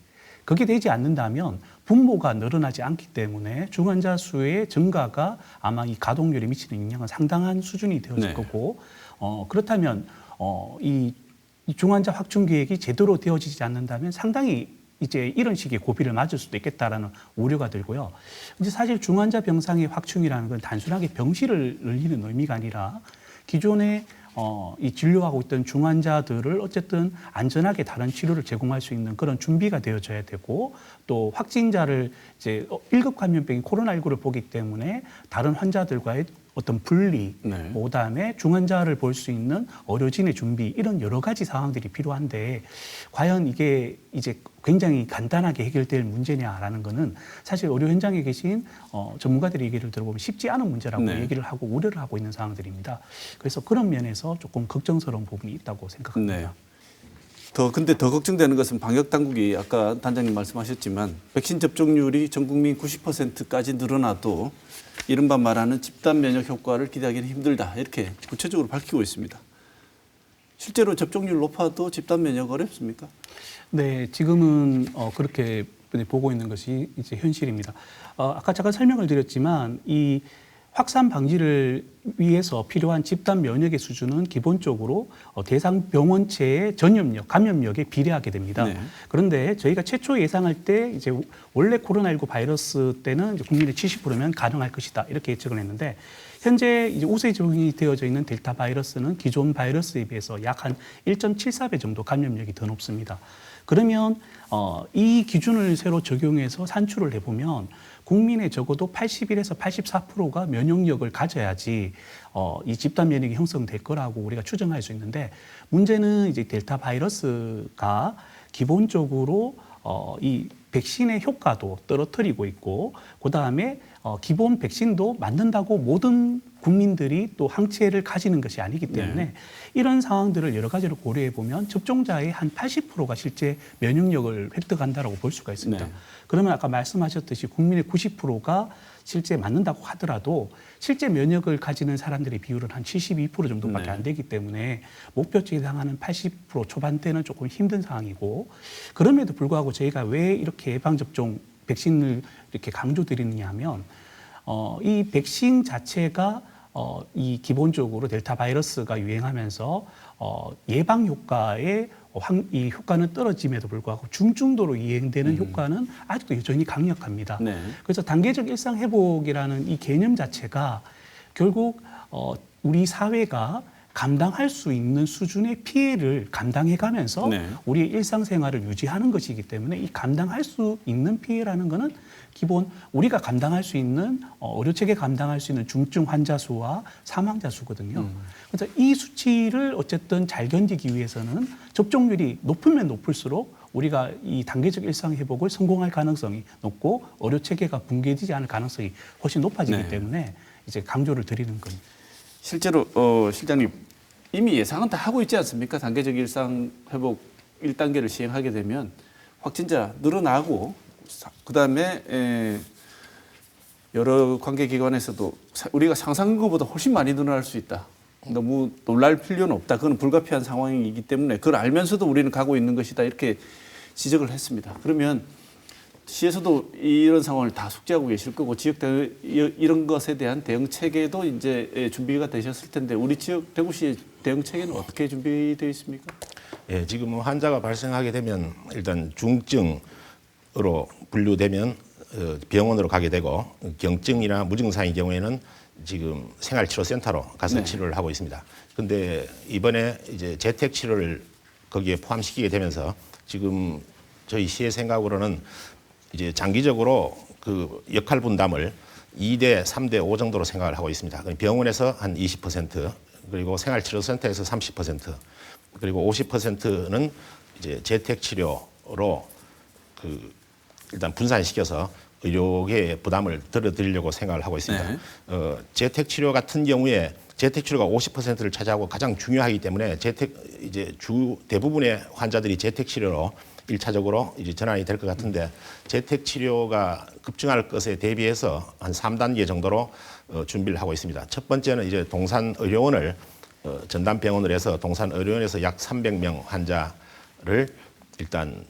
그게 되지 않는다면 분모가 늘어나지 않기 때문에 중환자 수의 증가가 아마 이 가동률에 미치는 영향은 상당한 수준이 되어질 네. 거고, 그렇다면 이 중환자 확충 계획이 제대로 되어지지 않는다면 상당히 이제 이런 식의 고비를 맞을 수도 있겠다라는 우려가 들고요. 이제 사실 중환자 병상의 확충이라는 건 단순하게 병실을 늘리는 의미가 아니라 기존에 이 진료하고 있던 중환자들을 어쨌든 안전하게 다른 치료를 제공할 수 있는 그런 준비가 되어져야 되고, 또 확진자를 이제 1급 감염병인 코로나19를 보기 때문에 다른 환자들과의 어떤 분리, 네. 그다음에 중환자를 볼 수 있는 의료진의 준비, 이런 여러 가지 상황들이 필요한데, 과연 이게 이제 굉장히 간단하게 해결될 문제냐라는 거는 사실 의료 현장에 계신 전문가들의 얘기를 들어보면 쉽지 않은 문제라고 네. 얘기를 하고 우려를 하고 있는 상황들입니다. 그래서 그런 면에서 조금 걱정스러운 부분이 있다고 생각합니다. 네. 근데 더 걱정되는 것은 방역 당국이 아까 단장님 말씀하셨지만 백신 접종률이 전 국민 90%까지 늘어나도 이른바 말하는 집단 면역 효과를 기대하기는 힘들다, 이렇게 구체적으로 밝히고 있습니다. 실제로 접종률 높아도 집단 면역 어렵습니까? 네, 지금은 그렇게 보고 있는 것이 이제 현실입니다. 아까 잠깐 설명을 드렸지만 이 확산 방지를 위해서 필요한 집단 면역의 수준은 기본적으로 대상 병원체의 전염력, 감염력에 비례하게 됩니다. 네. 그런데 저희가 최초 예상할 때 이제 원래 코로나19 바이러스 때는 이제 국민의 70%면 가능할 것이다, 이렇게 예측을 했는데, 현재 이제 우세 적용이 되어져 있는 델타 바이러스는 기존 바이러스에 비해서 약 한 1.74배 정도 감염력이 더 높습니다. 그러면 이 기준을 새로 적용해서 산출을 해보면 국민의 적어도 81에서 84%가 면역력을 가져야지 이 집단 면역이 형성될 거라고 우리가 추정할 수 있는데, 문제는 이제 델타 바이러스가 기본적으로 이 백신의 효과도 떨어뜨리고 있고, 그다음에 기본 백신도 맞는다고 모든 국민들이 또 항체를 가지는 것이 아니기 때문에 네. 이런 상황들을 여러 가지로 고려해 보면 접종자의 한 80%가 실제 면역력을 획득한다라고 볼 수가 있습니다. 네. 그러면 아까 말씀하셨듯이 국민의 90%가 실제 맞는다고 하더라도 실제 면역을 가지는 사람들의 비율은 한 72% 정도밖에 네. 안 되기 때문에 목표치에 해당하는 80% 초반대는 조금 힘든 상황이고, 그럼에도 불구하고 저희가 왜 이렇게 예방접종 백신을 이렇게 강조드리느냐 하면 이 백신 자체가 이 기본적으로 델타 바이러스가 유행하면서 예방 효과의 이 효과는 떨어짐에도 불구하고 중증도로 이행되는 효과는 아직도 여전히 강력합니다. 네. 그래서 단계적 일상 회복이라는 이 개념 자체가 결국 우리 사회가 감당할 수 있는 수준의 피해를 감당해 가면서 네. 우리의 일상생활을 유지하는 것이기 때문에 이 감당할 수 있는 피해라는 것은 기본 우리가 감당할 수 있는 의료체계 감당할 수 있는 중증 환자 수와 사망자 수거든요. 그래서 이 수치를 어쨌든 잘 견디기 위해서는 접종률이 높으면 높을수록 우리가 이 단계적 일상 회복을 성공할 가능성이 높고 의료체계가 붕괴되지 않을 가능성이 훨씬 높아지기 네. 때문에 이제 강조를 드리는 겁니다. 실제로 실장님 이미 예상은 다 하고 있지 않습니까? 단계적 일상 회복 1단계를 시행하게 되면 확진자 늘어나고 그다음에 여러 관계기관에서도 우리가 상상한 것보다 훨씬 많이 늘어날 수 있다. 너무 놀랄 필요는 없다. 그건 불가피한 상황이기 때문에 그걸 알면서도 우리는 가고 있는 것이다. 이렇게 지적을 했습니다. 그러면 시에서도 이런 상황을 다 숙지하고 계실 거고 지역 이런 것에 대한 대응 체계도 이제 준비가 되셨을 텐데 우리 지역 대구시의 대응 체계는 어떻게 준비되어 있습니까? 예, 지금 환자가 발생하게 되면 일단 중증으로 분류되면 병원으로 가게 되고 경증이나 무증상의 경우에는 지금 생활치료센터로 가서 네. 치료를 하고 있습니다. 근데 이번에 이제 재택 치료를 거기에 포함시키게 되면서 지금 저희 시의 생각으로는 이제 장기적으로 그 역할 분담을 2대, 3대 5 정도로 생각을 하고 있습니다. 병원에서 한 20%, 그리고 생활치료센터에서 30%, 그리고 50%는 이제 재택 치료로 그 일단 분산시켜서 의료계의 부담을 덜어드리려고 생각을 하고 있습니다. 네. 재택 치료 같은 경우에 재택 치료가 50%를 차지하고 가장 중요하기 때문에 대부분의 환자들이 재택 치료로 1차적으로 이제 전환이 될 것 같은데 재택 치료가 급증할 것에 대비해서 한 3단계 정도로 준비를 하고 있습니다. 첫 번째는 이제 동산의료원을 전담병원을 해서 동산의료원에서 약 300명 환자를 일단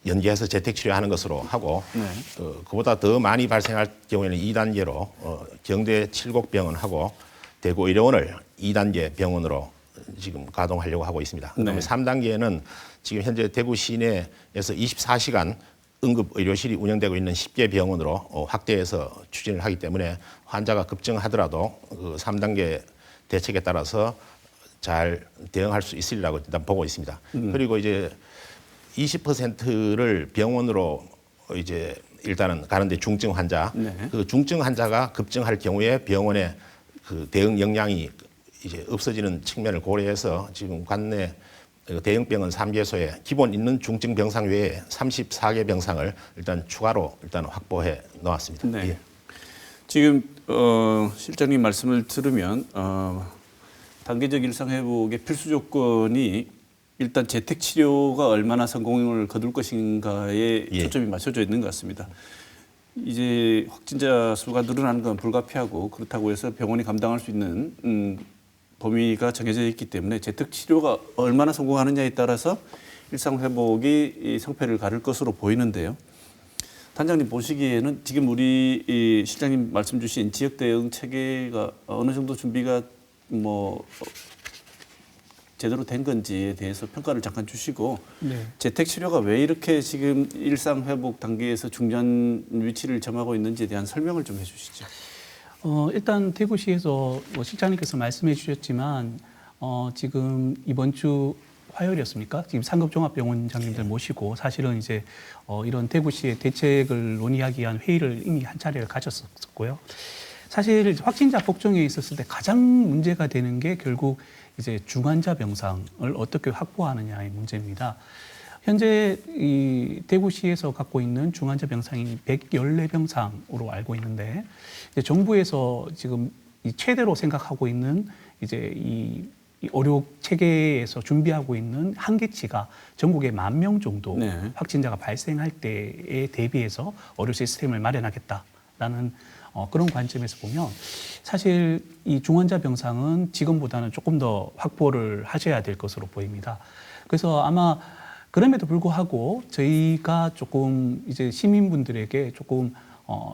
연계해서 재택 치료하는 것으로 하고 그보다 더 많이 발생할 경우에는 2단계로 경대 칠곡병원하고 대구의료원을 2단계 병원으로 지금 가동하려고 하고 있습니다. 그다음에 3단계에는 지금 현재 대구 시내에서 24시간 응급의료실이 운영되고 있는 10개 병원으로 확대해서 추진을 하기 때문에 환자가 급증하더라도 그 3단계 대책에 따라서 잘 대응할 수 있으리라고 일단 보고 있습니다. 그리고 이제 20%를 병원으로 이제 일단은 가는데 중증 환자, 그 중증 환자가 급증할 경우에 병원에 그 대응 역량이 이제 없어지는 측면을 고려해서 지금 관내 대형병원 3개소에 기본 있는 중증 병상 외에 34개 병상을 일단 추가로 일단 확보해 놓았습니다. 네. 예. 지금 실장님 말씀을 들으면 단계적 일상 회복의 필수 조건이 일단 재택 치료가 얼마나 성공을 거둘 것인가에 예. 초점이 맞춰져 있는 것 같습니다. 이제 확진자 수가 늘어나는 건 불가피하고 그렇다고 해서 병원이 감당할 수 있는 범위가 정해져 있기 때문에 재택 치료가 얼마나 성공하느냐에 따라서 일상 회복이 성패를 가를 것으로 보이는데요. 단장님 보시기에는 지금 우리 실장님 말씀 주신 지역 대응 체계가 어느 정도 준비가 제대로 된 건지에 대해서 평가를 잠깐 주시고 재택 치료가 왜 이렇게 지금 일상 회복 단계에서 중요한 위치를 점하고 있는지에 대한 설명을 좀 해주시죠. 일단 대구시에서 실장님께서 말씀해 주셨지만 지금 이번 주 화요일이었습니까? 지금 상급종합병원장님들 모시고 사실은 이제 이런 대구시의 대책을 논의하기 위한 회의를 이미 한 차례를 가졌었고요. 사실 확진자 폭증에 있었을 때 가장 문제가 되는 게 결국 이제 중환자 병상을 어떻게 확보하느냐의 문제입니다. 현재 이 대구시에서 갖고 있는 중환자 병상이 114병상으로 알고 있는데 이제 정부에서 지금 이 최대로 생각하고 있는 이제 이 의료 체계에서 준비하고 있는 한계치가 전국에 10,000명 정도 확진자가 발생할 때에 대비해서 의료 시스템을 마련하겠다라는 그런 관점에서 보면 사실 이 중환자 병상은 지금보다는 조금 더 확보를 하셔야 될 것으로 보입니다. 그래서 아마 그럼에도 불구하고 저희가 조금 이제 시민분들에게 조금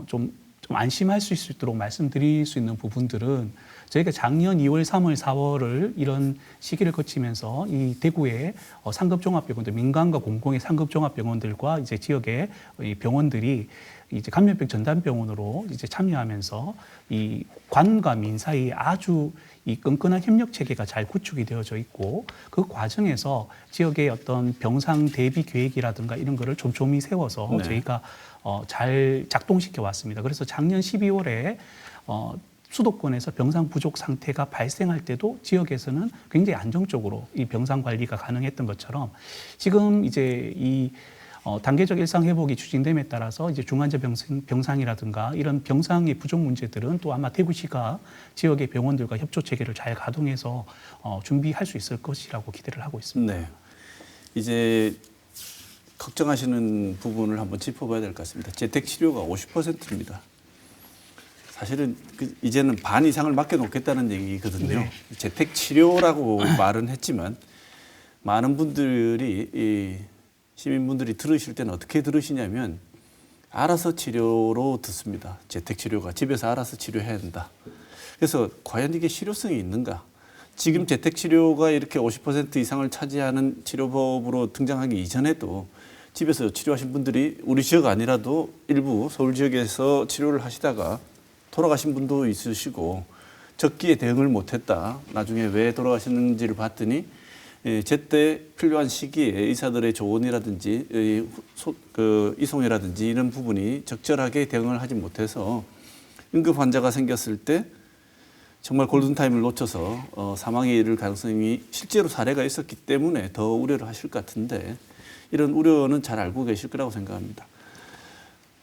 좀 안심할 수 있도록 말씀드릴 수 있는 부분들은 저희가 작년 2월, 3월, 4월을 이런 시기를 거치면서 이 대구의 상급종합병원들, 민간과 공공의 상급종합병원들과 이제 지역의 이 병원들이 이제 감염병 전담병원으로 이제 참여하면서 이 관과 민 사이에 아주 이 끈끈한 협력 체계가 잘 구축이 되어져 있고 그 과정에서 지역의 어떤 병상 대비 계획이라든가 이런 거를 촘촘히 세워서 저희가 잘 작동시켜 왔습니다. 그래서 작년 12월에 수도권에서 병상 부족 상태가 발생할 때도 지역에서는 굉장히 안정적으로 이 병상 관리가 가능했던 것처럼 지금 이제 이 단계적 일상 회복이 추진됨에 따라서 이제 중환자 병상이라든가 이런 병상의 부족 문제들은 또 아마 대구시가 지역의 병원들과 협조 체계를 잘 가동해서 준비할 수 있을 것이라고 기대를 하고 있습니다. 네. 이제 걱정하시는 부분을 한번 짚어봐야 될 것 같습니다. 재택 치료가 50%입니다. 사실은 이제는 반 이상을 맡겨놓겠다는 얘기거든요. 재택 치료라고 말은 했지만 많은 분들이 시민분들이 들으실 때는 어떻게 들으시냐면 알아서 치료로 듣습니다. 재택 치료가 집에서 알아서 치료해야 한다. 그래서 과연 이게 실효성이 있는가? 지금 재택치료가 이렇게 50% 이상을 차지하는 치료법으로 등장하기 이전에도 집에서 치료하신 분들이 우리 지역 아니라도 일부 서울 지역에서 치료를 하시다가 돌아가신 분도 있으시고 적기에 대응을 못했다. 나중에 왜 돌아가셨는지를 봤더니 제때 필요한 시기에 의사들의 조언이라든지 이송이라든지 이런 부분이 적절하게 대응을 하지 못해서 응급 환자가 생겼을 때 정말 골든타임을 놓쳐서 사망에 이를 가능성이 실제로 사례가 있었기 때문에 더 우려를 하실 것 같은데 이런 우려는 잘 알고 계실 거라고 생각합니다.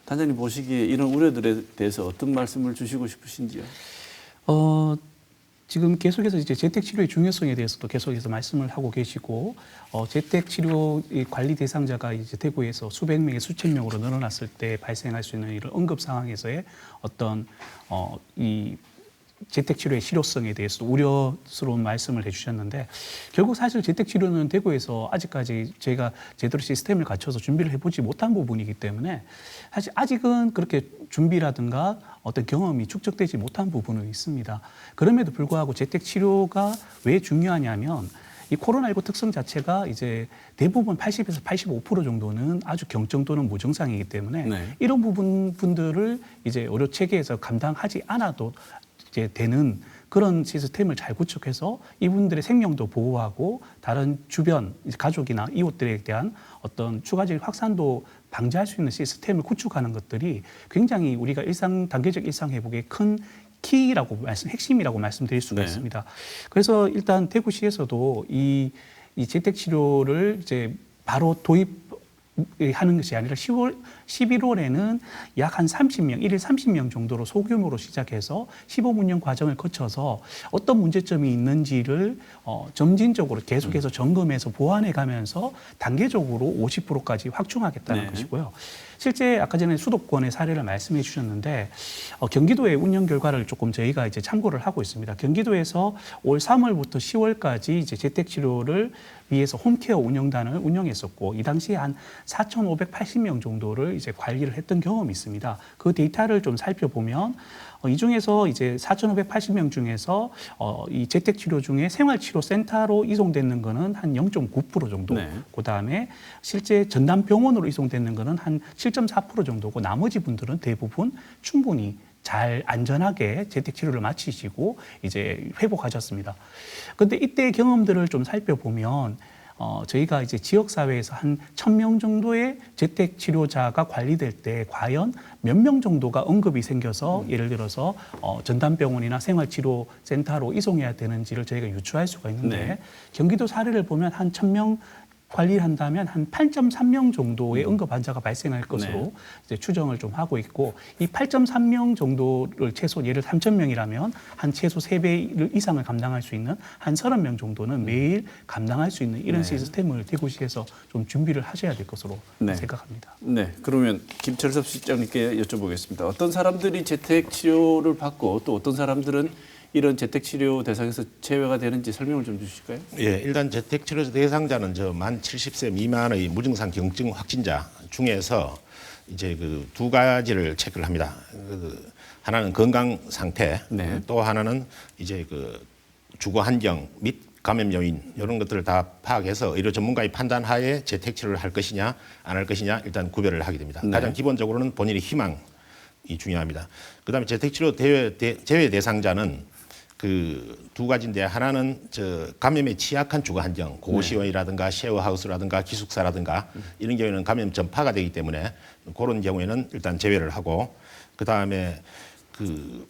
단장님 보시기에 이런 우려들에 대해서 어떤 말씀을 주시고 싶으신지요? 지금 계속해서 이제 재택치료의 중요성에 대해서도 계속해서 말씀을 하고 계시고, 재택치료 관리 대상자가 이제 대구에서 수백 명에 수천 명으로 늘어났을 때 발생할 수 있는 이런 응급 상황에서의 어떤, 이 재택치료의 실효성에 대해서 우려스러운 말씀을 해주셨는데, 결국 사실 재택치료는 대구에서 아직까지 저희가 제대로 시스템을 갖춰서 준비를 해보지 못한 부분이기 때문에 사실 아직은 그렇게 준비라든가 어떤 경험이 축적되지 못한 부분은 있습니다. 그럼에도 불구하고 재택치료가 왜 중요하냐면 이 코로나19 특성 자체가 이제 대부분 80에서 85% 정도는 아주 경증 또는 무증상이기 때문에 네. 이런 부분들을 이제 의료 체계에서 감당하지 않아도 이제 되는 그런 시스템을 잘 구축해서 이분들의 생명도 보호하고 다른 주변 가족이나 이웃들에 대한 어떤 추가적인 확산도 방지할 수 있는 시스템을 구축하는 것들이 굉장히 우리가 단계적 일상 회복의 큰 키라고 핵심이라고 말씀드릴 수가 네. 있습니다. 그래서 일단 대구시에서도 이 재택 치료를 이제 바로 도입하는 것이 아니라 11월에는 약 한 30명, 1일 30명 정도로 소규모로 시작해서 시범 운영 과정을 거쳐서 어떤 문제점이 있는지를 점진적으로 계속해서 점검해서 보완해 가면서 단계적으로 50%까지 확충하겠다는 네. 것이고요. 실제 아까 전에 수도권의 사례를 말씀해 주셨는데 경기도의 운영 결과를 조금 저희가 이제 참고를 하고 있습니다. 경기도에서 올 3월부터 10월까지 이제 재택치료를 위해서 홈케어 운영단을 운영했었고 이 당시에 한 4,580명 정도를 이제 관리를 했던 경험이 있습니다. 그 데이터를 좀 살펴보면 이 중에서 이제 4,580명 중에서 이 재택치료 중에 생활치료센터로 이송되는 거는 한 0.9% 정도. 네. 그다음에 실제 전담병원으로 이송되는 거는 한 7.4% 정도고 나머지 분들은 대부분 충분히 잘 안전하게 재택치료를 마치시고 이제 회복하셨습니다. 그런데 이때 경험들을 좀 살펴보면 저희가 이제 지역사회에서 한 1,000명 정도의 재택치료자가 관리될 때 과연 몇 명 정도가 응급이 생겨서 예를 들어서 전담병원이나 생활치료센터로 이송해야 되는지를 저희가 유추할 수가 있는데 네. 경기도 사례를 보면 한 1,000명 관리를 한다면 한 8.3명 정도의 응급 환자가 발생할 것으로 네. 이제 추정을 좀 하고 있고 이 8.3명 정도를 최소 예를 3,000명이라면 한 최소 3배 이상을 감당할 수 있는 한 30명 정도는 매일 감당할 수 있는 이런 네. 시스템을 대구시에서 좀 준비를 하셔야 될 것으로 네. 생각합니다. 네, 그러면 김철섭 실장님께 여쭤보겠습니다. 어떤 사람들이 재택 치료를 받고 또 어떤 사람들은 이런 재택 치료 대상에서 제외가 되는지 설명을 좀 주실까요? 예, 일단 재택치료 대상자는 만 70세 미만의 무증상 경증 확진자 중에서 이제 그 두 가지를 체크를 합니다. 하나는 건강 상태, 네. 또 하나는 이제 그 주거 환경 및 감염 요인 이런 것들을 다 파악해서 의료 전문가의 판단하에 재택 치료를 할 것이냐 안 할 것이냐 일단 구별을 하게 됩니다. 네. 가장 기본적으로는 본인의 희망이 중요합니다. 그다음에 재택 치료 제외 대상자는 그 두 가지인데 하나는 감염에 취약한 주거 환경, 고시원이라든가 셰어하우스라든가 기숙사라든가 이런 경우에는 감염 전파가 되기 때문에 그런 경우에는 일단 제외를 하고 그다음에 그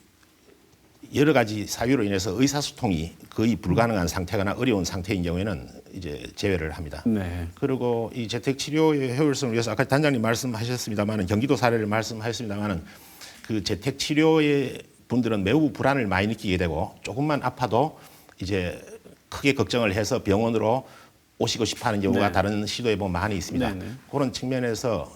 여러 가지 사유로 인해서 의사소통이 거의 불가능한 상태거나 어려운 상태인 경우에는 이제 제외를 합니다. 네. 그리고 이 재택 치료의 효율성을 위해서 아까 단장님 말씀하셨습니다만은 경기도 사례를 말씀하셨습니다만은 그 재택 치료의 분들은 매우 불안을 많이 느끼게 되고 조금만 아파도 이제 크게 걱정을 해서 병원으로 오시고 싶어하는 경우가 네. 다른 시도에 보면 많이 있습니다. 네, 네. 그런 측면에서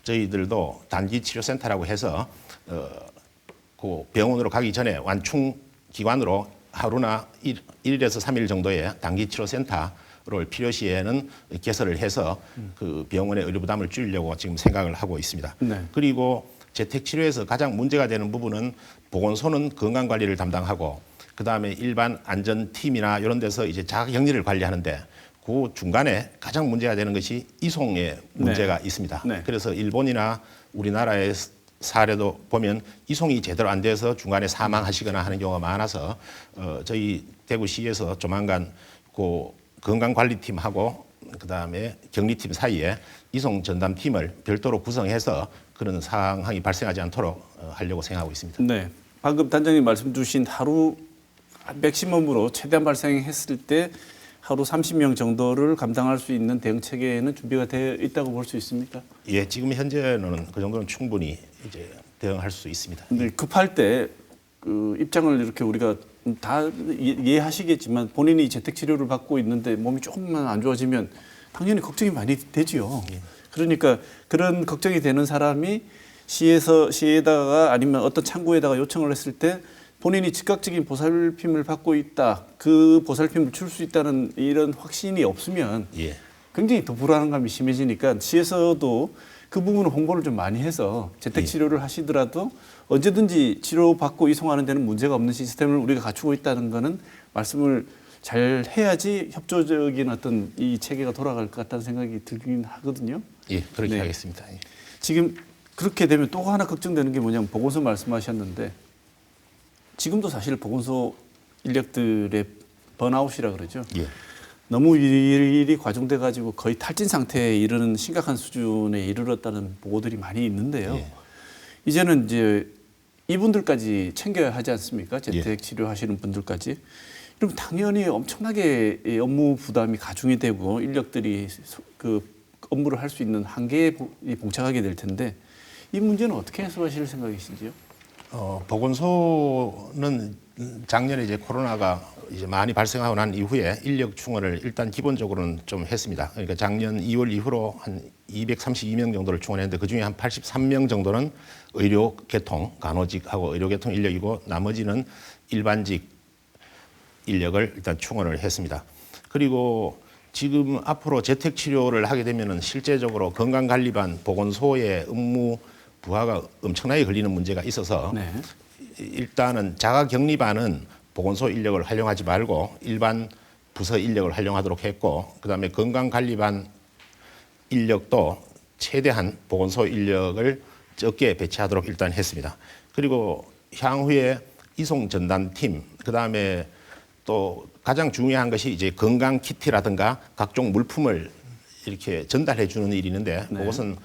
저희들도 단기 치료센터라고 해서 그 병원으로 가기 전에 완충 기관으로 하루나 1일에서 3일 정도의 단기 치료센터를 필요시에는 개설을 해서 그 병원의 의료 부담을 줄이려고 지금 생각을 하고 있습니다. 네. 그리고 재택치료에서 가장 문제가 되는 부분은 보건소는 건강관리를 담당하고 그다음에 일반 안전팀이나 이런 데서 이제 자가격리를 관리하는데 그 중간에 가장 문제가 되는 것이 이송의 문제가 있습니다. 네. 그래서 일본이나 우리나라의 사례도 보면 이송이 제대로 안 돼서 중간에 사망하시거나 하는 경우가 많아서 저희 대구시에서 조만간 그 건강관리팀하고 그다음에 격리팀 사이에 이송 전담팀을 별도로 구성해서 그런 상황이 발생하지 않도록 하려고 생각하고 있습니다. 네. 방금 단장님 말씀 주신 하루 맥시멈으로 최대한 발생했을 때 하루 30명 정도를 감당할 수 있는 대응 체계는 준비가 되어 있다고 볼 수 있습니까? 예, 지금 현재는 그 정도는 충분히 이제 대응할 수 있습니다. 근데 급할 때 그 입장을 이렇게 우리가 다 이해하시겠지만 본인이 재택 치료를 받고 있는데 몸이 조금만 안 좋아지면 당연히 걱정이 많이 되지요. 그러니까 그런 걱정이 되는 사람이 시에다가 아니면 어떤 창구에다가 요청을 했을 때 본인이 즉각적인 보살핌을 받고 있다, 그 보살핌을 줄 수 있다는 이런 확신이 없으면 예. 굉장히 더 불안감이 심해지니까 시에서도 그 부분을 홍보를 좀 많이 해서 재택 치료를 하시더라도 언제든지 치료받고 이송하는 데는 문제가 없는 시스템을 우리가 갖추고 있다는 거는 말씀을 잘 해야지 협조적인 어떤 이 체계가 돌아갈 것 같다는 생각이 들긴 하거든요. 예, 그렇게 네. 하겠습니다. 예. 지금 그렇게 되면 또 하나 걱정되는 게 뭐냐면 보건소 말씀하셨는데 지금도 사실 보건소 인력들의 번아웃이라 그러죠. 예. 너무 일이 과중돼 가지고 거의 탈진 상태에 이르는 심각한 수준에 이르렀다는 보고들이 많이 있는데요. 예. 이제는 이제 이분들까지 챙겨야 하지 않습니까? 재택 예. 치료하시는 분들까지. 그럼 당연히 엄청나게 이 업무 부담이 가중이 되고 인력들이 그 업무를 할 수 있는 한계에 봉착하게 될 텐데 이 문제는 어떻게 해소하실 생각이신지요? 보건소는 작년에 이제 코로나가 이제 많이 발생하고 난 이후에 인력 충원을 일단 기본적으로는 좀 했습니다. 그러니까 작년 2월 이후로 한 232명 정도를 충원했는데 그중에 한 83명 정도는 의료계통, 간호직하고 의료계통 인력이고 나머지는 일반직 인력을 일단 충원을 했습니다. 그리고 지금 앞으로 재택치료를 하게 되면은 실제적으로 건강관리반 보건소의 업무 부하가 엄청나게 걸리는 문제가 있어서 네. 일단은 자가격리반은 보건소 인력을 활용하지 말고 일반 부서 인력을 활용하도록 했고 그다음에 건강관리반 인력도 최대한 보건소 인력을 적게 배치하도록 일단 했습니다. 그리고 향후에 이송 전담팀 그다음에 또 가장 중요한 것이 이제 건강 키트라든가 각종 물품을 이렇게 전달해 주는 일이 있는데 네. 그것은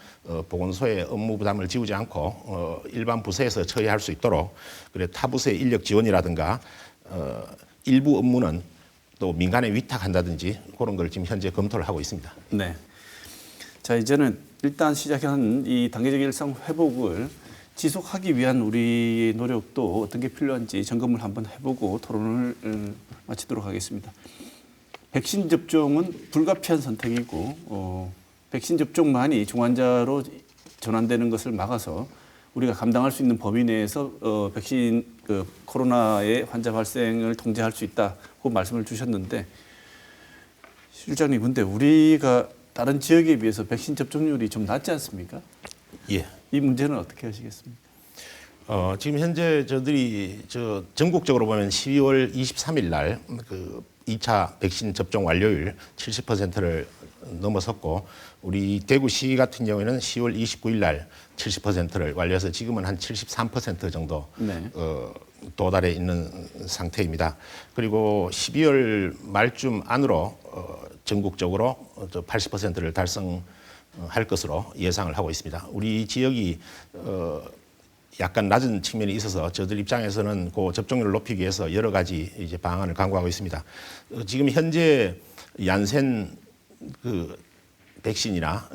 보건소의 업무 부담을 지우지 않고 일반 부서에서 처리할 수 있도록 그래 타 부서의 인력 지원이라든가 일부 업무는 또 민간에 위탁한다든지 그런 걸 지금 현재 검토를 하고 있습니다. 네. 자, 이제는 일단 시작한 이 단계적 일상 회복을 지속하기 위한 우리의 노력도 어떤 게 필요한지 점검을 한번 해보고 토론을 마치도록 하겠습니다. 백신 접종은 불가피한 선택이고 백신 접종만이 중환자로 전환되는 것을 막아서 우리가 감당할 수 있는 범위 내에서 백신 코로나의 환자 발생을 통제할 수 있다고 말씀을 주셨는데 실장님 근데 우리가 다른 지역에 비해서 백신 접종률이 좀 낮지 않습니까? 예. 이 문제는 어떻게 하시겠습니까? 지금 현재 저들이 전국적으로 보면 12월 23일 날 그 2차 백신 접종 완료율 70%를 넘어섰고 우리 대구시 같은 경우에는 10월 29일 날 70%를 완료해서 지금은 한 73% 정도 네. 도달해 있는 상태입니다. 그리고 12월 말쯤 안으로 전국적으로 80%를 달성할 것으로 예상을 하고 있습니다. 우리 지역이 약간 낮은 측면이 있어서 저들 입장에서는 그 접종률을 높이기 위해서 여러 가지 이제 방안을 강구하고 있습니다. 지금 현재 얀센 그 백신이나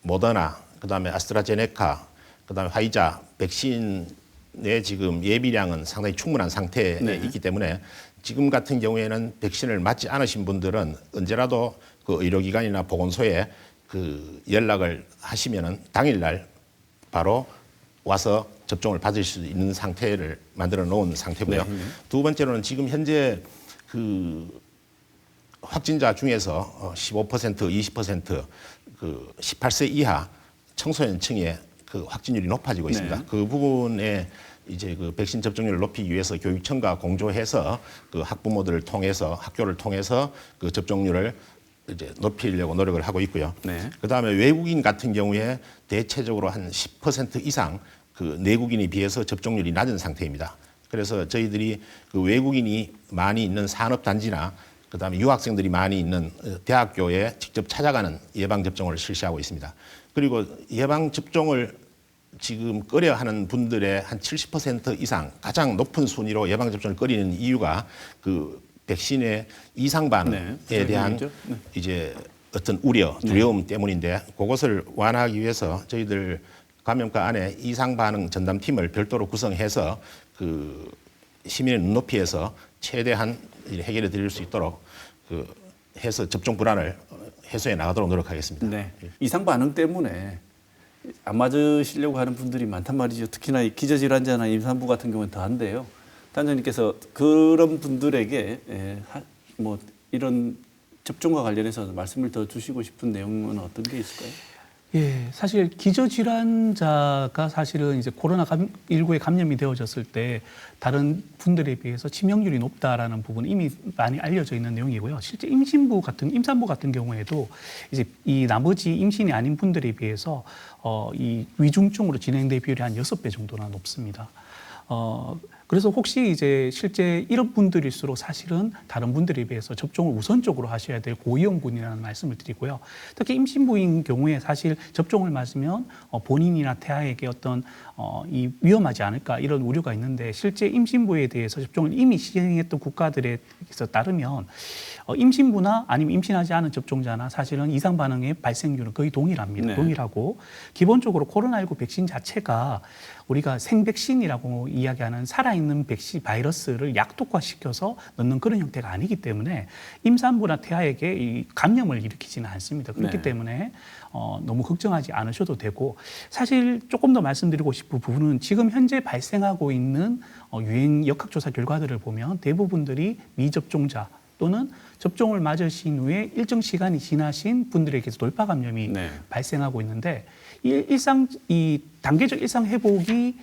모더나 그다음에 아스트라제네카 그다음에 화이자 백신의 지금 예비량은 상당히 충분한 상태에 네. 있기 때문에 지금 같은 경우에는 백신을 맞지 않으신 분들은 언제라도 그 의료기관이나 보건소에 그 연락을 하시면은 당일날 바로 와서 접종을 받을 수 있는 상태를 만들어 놓은 상태고요. 네. 두 번째로는 지금 현재 그 확진자 중에서 15%, 20%그 18세 이하 청소년층의 그 확진율이 높아지고 있습니다. 네. 그 부분에 이제 그 백신 접종률을 높이기 위해서 교육청과 공조해서 그 학부모들을 통해서 학교를 통해서 그 접종률을 이제 높이려고 노력을 하고 있고요. 네. 그다음에 외국인 같은 경우에 대체적으로 한 10% 이상 그 내국인에 비해서 접종률이 낮은 상태입니다. 그래서 저희들이 그 외국인이 많이 있는 산업단지나 그다음에 유학생들이 많이 있는 대학교에 직접 찾아가는 예방접종을 실시하고 있습니다. 그리고 예방접종을 지금 꺼려 하는 분들의 한 70% 이상 가장 높은 순위로 예방접종을 꺼리는 이유가 그 백신의 이상 반응에 대한 이제 어떤 우려, 두려움 때문인데 그것을 완화하기 위해서 저희들 감염과 안에 이상 반응 전담팀을 별도로 구성해서 그 시민의 눈높이에서 최대한 해결해 드릴 수 있도록 그 해서 접종 불안을 해소해 나가도록 노력하겠습니다. 네. 이상 반응 때문에 안 맞으시려고 하는 분들이 많단 말이죠. 특히나 이 기저질환자나 임산부 같은 경우는 더한데요. 단장님께서 그런 분들에게 뭐 이런 접종과 관련해서 말씀을 더 주시고 싶은 내용은 어떤 게 있을까요? 예, 사실 기저질환자가 사실은 이제 코로나19에 감염이 되어졌을 때 다른 분들에 비해서 치명률이 높다라는 부분은 이미 많이 알려져 있는 내용이고요. 실제 임산부 같은 경우에도 이제 이 나머지 임신이 아닌 분들에 비해서 이 위중증으로 진행될 비율이 한 6배 정도나 높습니다. 그래서 혹시 이제 실제 이런 분들일수록 사실은 다른 분들에 비해서 접종을 우선적으로 하셔야 될 고위험군이라는 말씀을 드리고요. 특히 임신부인 경우에 사실 접종을 맞으면 본인이나 태아에게 어떤 이 위험하지 않을까 이런 우려가 있는데 실제 임신부에 대해서 접종을 이미 시행했던 국가들에서 따르면 임신부나 아니면 임신하지 않은 접종자나 사실은 이상 반응의 발생률은 거의 동일합니다. 네. 동일하고 기본적으로 코로나19 백신 자체가 우리가 생백신이라고 이야기하는 살아있는 바이러스를 약독화시켜서 넣는 그런 형태가 아니기 때문에 임산부나 태아에게 이 감염을 일으키지는 않습니다. 그렇기 네. 때문에 너무 걱정하지 않으셔도 되고 사실 조금 더 말씀드리고 싶은 부분은 지금 현재 발생하고 있는 유행 역학조사 결과들을 보면 대부분들이 미접종자 또는 접종을 맞으신 후에 일정 시간이 지나신 분들에게서 돌파 감염이 네. 발생하고 있는데 이 단계적 일상 회복이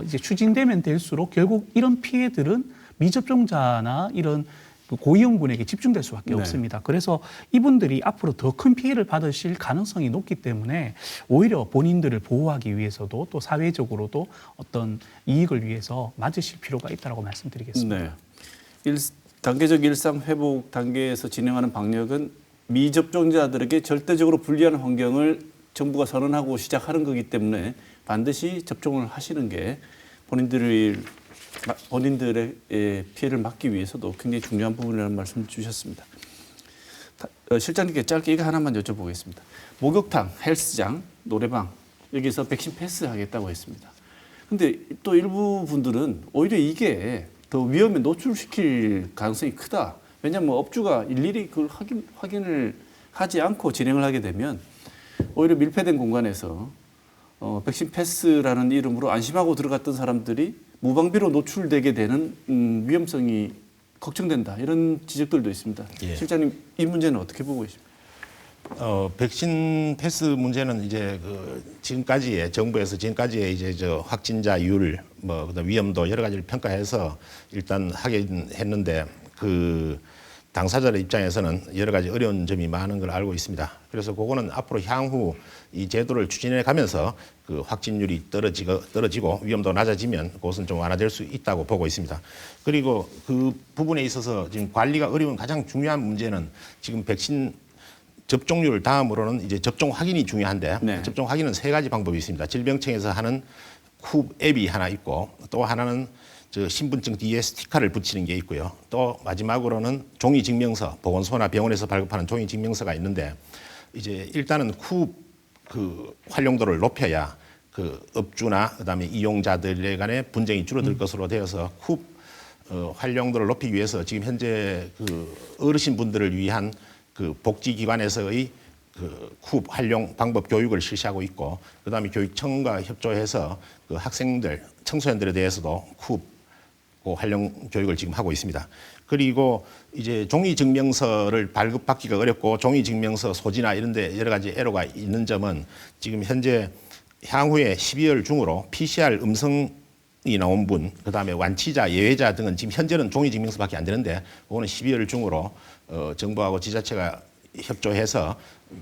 이제 추진되면 될수록 결국 이런 피해들은 미접종자나 이런 고위험군에게 집중될 수밖에 네. 없습니다. 그래서 이분들이 앞으로 더 큰 피해를 받으실 가능성이 높기 때문에 오히려 본인들을 보호하기 위해서도 또 사회적으로도 어떤 이익을 위해서 맞으실 필요가 있다고 말씀드리겠습니다. 네. 단계적 일상 회복 단계에서 진행하는 방역은 미접종자들에게 절대적으로 불리한 환경을 정부가 선언하고 시작하는 거기 때문에 반드시 접종을 하시는 게 본인들의 피해를 막기 위해서도 굉장히 중요한 부분이라는 말씀을 주셨습니다. 실장님께 짧게 이거 하나만 여쭤보겠습니다. 목욕탕, 헬스장, 노래방 여기서 백신 패스 하겠다고 했습니다. 근데 또 일부 분들은 오히려 이게 더 위험에 노출시킬 가능성이 크다. 왜냐하면 업주가 일일이 그걸 확인을 하지 않고 진행을 하게 되면 오히려 밀폐된 공간에서 백신 패스라는 이름으로 안심하고 들어갔던 사람들이 무방비로 노출되게 되는 위험성이 걱정된다. 이런 지적들도 있습니다. 예. 실장님 이 문제는 어떻게 보고 계십니까? 백신 패스 문제는 이제 정부에서 지금까지의 이제 확진자율 그다음 위험도 여러 가지를 평가해서 일단 하긴 했는데 그 당사자들 입장에서는 여러 가지 어려운 점이 많은 걸 알고 있습니다. 그래서 그거는 앞으로 향후 이 제도를 추진해 가면서 그 확진율이 떨어지고 위험도 낮아지면 그것은 좀 완화될 수 있다고 보고 있습니다. 그리고 그 부분에 있어서 지금 관리가 어려운 가장 중요한 문제는 지금 백신 접종률 다음으로는 이제 접종 확인이 중요한데 네. 접종 확인은 3가지 방법이 있습니다. 질병청에서 하는 쿱 앱이 하나 있고 또 하나는 신분증 뒤에 스티커를 붙이는 게 있고요. 또 마지막으로는 종이 증명서, 보건소나 병원에서 발급하는 종이 증명서가 있는데 이제 일단은 쿱 그 활용도를 높여야 그 업주나 그다음에 이용자들 간의 분쟁이 줄어들 것으로 되어서 쿱 활용도를 높이기 위해서 지금 현재 그 어르신분들을 위한 그 복지기관에서의 그 쿱 활용 방법 교육을 실시하고 있고 그다음에 교육청과 협조해서 그 학생들, 청소년들에 대해서도 쿱 그 활용 교육을 지금 하고 있습니다. 그리고 이제 종이 증명서를 발급받기가 어렵고 종이 증명서 소지나 이런 데 여러 가지 애로가 있는 점은 지금 현재 향후에 12월 중으로 PCR 음성 이 나온 분, 그다음에 완치자, 예외자 등은 지금 현재는 종이증명서밖에 안 되는데 그거는 12월 중으로 정부하고 지자체가 협조해서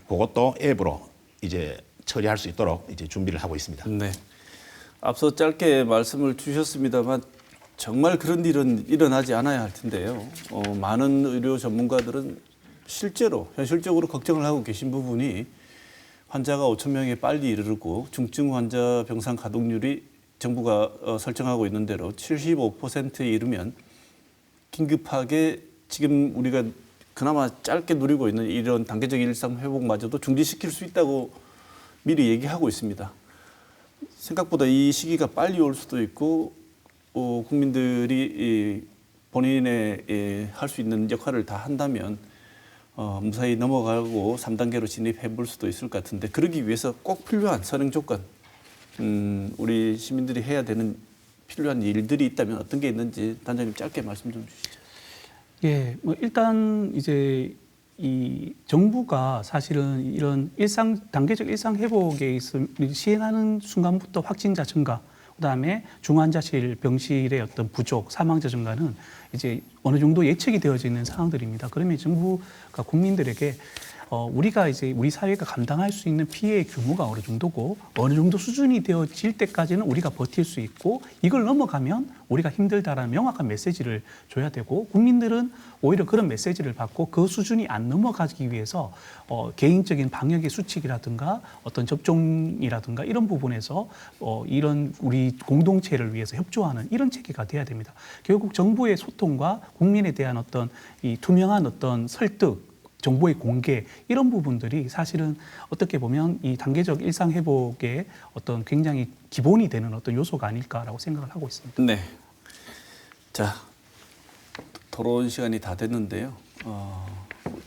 그것도 앱으로 이제 처리할 수 있도록 이제 준비를 하고 있습니다. 네. 앞서 짧게 말씀을 주셨습니다만 정말 그런 일은 일어나지 않아야 할 텐데요. 많은 의료 전문가들은 실제로 현실적으로 걱정을 하고 계신 부분이 환자가 5천 명에 빨리 이르르고 중증 환자 병상 가동률이 정부가 설정하고 있는 대로 75%에 이르면 긴급하게 지금 우리가 그나마 짧게 누리고 있는 이런 단계적 일상 회복마저도 중지시킬 수 있다고 미리 얘기하고 있습니다. 생각보다 이 시기가 빨리 올 수도 있고 국민들이 본인의 할 수 있는 역할을 다 한다면 무사히 넘어가고 3단계로 진입해 볼 수도 있을 것 같은데 그러기 위해서 꼭 필요한 선행 조건 우리 시민들이 해야 되는 필요한 일들이 있다면 어떤 게 있는지 단장님 짧게 말씀 좀 주시죠. 예, 뭐 일단 이제 이 정부가 사실은 이런 단계적 일상 회복에 있어 시행하는 순간부터 확진자 증가, 그다음에 중환자실 병실의 어떤 부족, 사망자 증가는 이제 어느 정도 예측이 되어져 있는 상황들입니다. 그러면 정부가 국민들에게 우리가 이제 우리 사회가 감당할 수 있는 피해의 규모가 어느 정도고 어느 정도 수준이 되어질 때까지는 우리가 버틸 수 있고 이걸 넘어가면 우리가 힘들다라는 명확한 메시지를 줘야 되고 국민들은 오히려 그런 메시지를 받고 그 수준이 안 넘어가기 위해서 개인적인 방역의 수칙이라든가 어떤 접종이라든가 이런 부분에서 이런 우리 공동체를 위해서 협조하는 이런 체계가 돼야 됩니다. 결국 정부의 소통과 국민에 대한 어떤 이 투명한 어떤 설득 정보의 공개 이런 부분들이 사실은 어떻게 보면 이 단계적 일상 회복의 어떤 굉장히 기본이 되는 어떤 요소가 아닐까라고 생각을 하고 있습니다. 네. 자, 토론 시간이 다 됐는데요.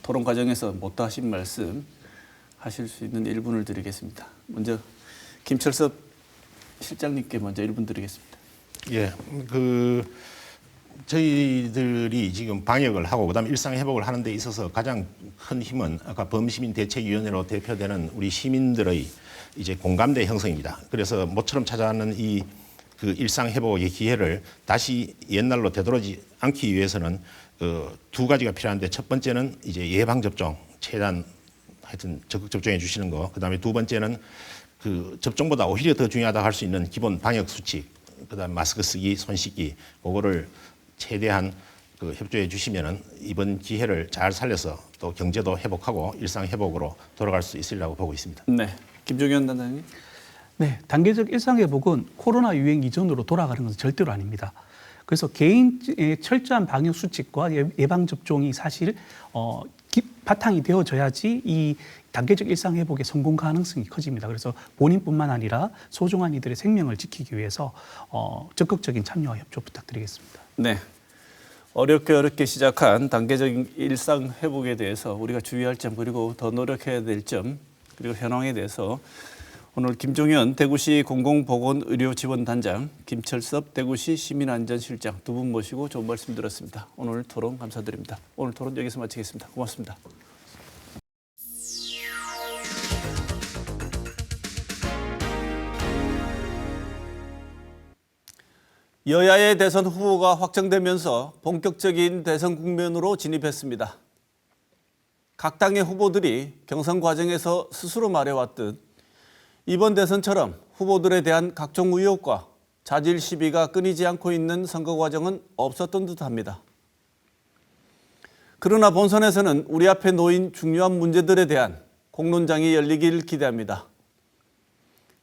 토론 과정에서 못다 하신 말씀 하실 수 있는 1분을 드리겠습니다. 먼저 김철섭 실장님께 먼저 1분 드리겠습니다. 예, 저희들이 지금 방역을 하고 그다음에 일상 회복을 하는 데 있어서 가장 큰 힘은 아까 범시민 대책위원회로 대표되는 우리 시민들의 이제 공감대 형성입니다. 그래서 모처럼 찾아가는 이 그 일상 회복의 기회를 다시 옛날로 되돌아지 않기 위해서는 두 가지가 필요한데 첫 번째는 이제 예방 접종 최대한 하여튼 적극 접종해 주시는 거. 그다음에 두 번째는 그 접종보다 오히려 더 중요하다 할 수 있는 기본 방역 수칙. 그다음에 마스크 쓰기, 손 씻기 그거를 최대한 협조해 주시면은 이번 기회를 잘 살려서 또 경제도 회복하고 일상 회복으로 돌아갈 수 있으리라고 보고 있습니다. 네, 김종현 단장님. 네, 단계적 일상 회복은 코로나 유행 이전으로 돌아가는 것은 절대로 아닙니다. 그래서 개인의 철저한 방역 수칙과 예방 접종이 사실 바탕이 되어져야지 이 단계적 일상 회복의 성공 가능성이 커집니다. 그래서 본인뿐만 아니라 소중한 이들의 생명을 지키기 위해서 적극적인 참여와 협조 부탁드리겠습니다. 네. 어렵게 시작한 단계적인 일상 회복에 대해서 우리가 주의할 점 그리고 더 노력해야 될 점 그리고 현황에 대해서 오늘 김종현 대구시 공공보건의료지원단장, 김철섭 대구시 시민안전실장 두 분 모시고 좋은 말씀 들었습니다. 오늘 토론 감사드립니다. 오늘 토론 여기서 마치겠습니다. 고맙습니다. 여야의 대선 후보가 확정되면서 본격적인 대선 국면으로 진입했습니다. 각 당의 후보들이 경선 과정에서 스스로 말해왔듯 이번 대선처럼 후보들에 대한 각종 의혹과 자질 시비가 끊이지 않고 있는 선거 과정은 없었던 듯합니다. 그러나 본선에서는 우리 앞에 놓인 중요한 문제들에 대한 공론장이 열리길 기대합니다.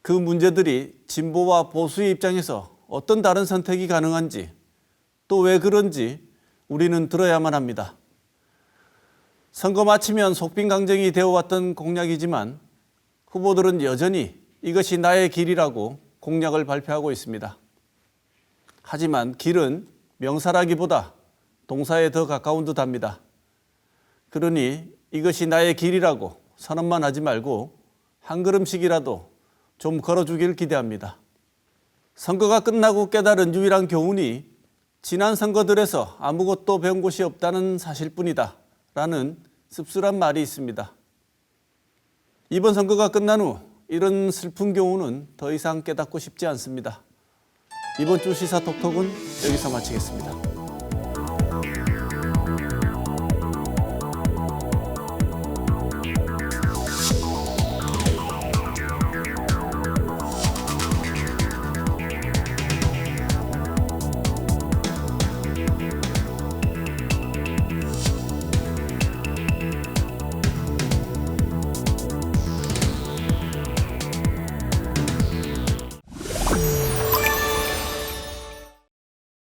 그 문제들이 진보와 보수의 입장에서 어떤 다른 선택이 가능한지 또 왜 그런지 우리는 들어야만 합니다. 선거 마치면 속빈강정이 되어왔던 공약이지만 후보들은 여전히 이것이 나의 길이라고 공약을 발표하고 있습니다. 하지만 길은 명사라기보다 동사에 더 가까운 듯합니다. 그러니 이것이 나의 길이라고 선언만 하지 말고 한 걸음씩이라도 좀 걸어주길 기대합니다. 선거가 끝나고 깨달은 유일한 교훈이 지난 선거들에서 아무것도 배운 곳이 없다는 사실뿐이다 라는 씁쓸한 말이 있습니다. 이번 선거가 끝난 후 이런 슬픈 교훈은 더 이상 깨닫고 싶지 않습니다. 이번 주 시사톡톡은 여기서 마치겠습니다.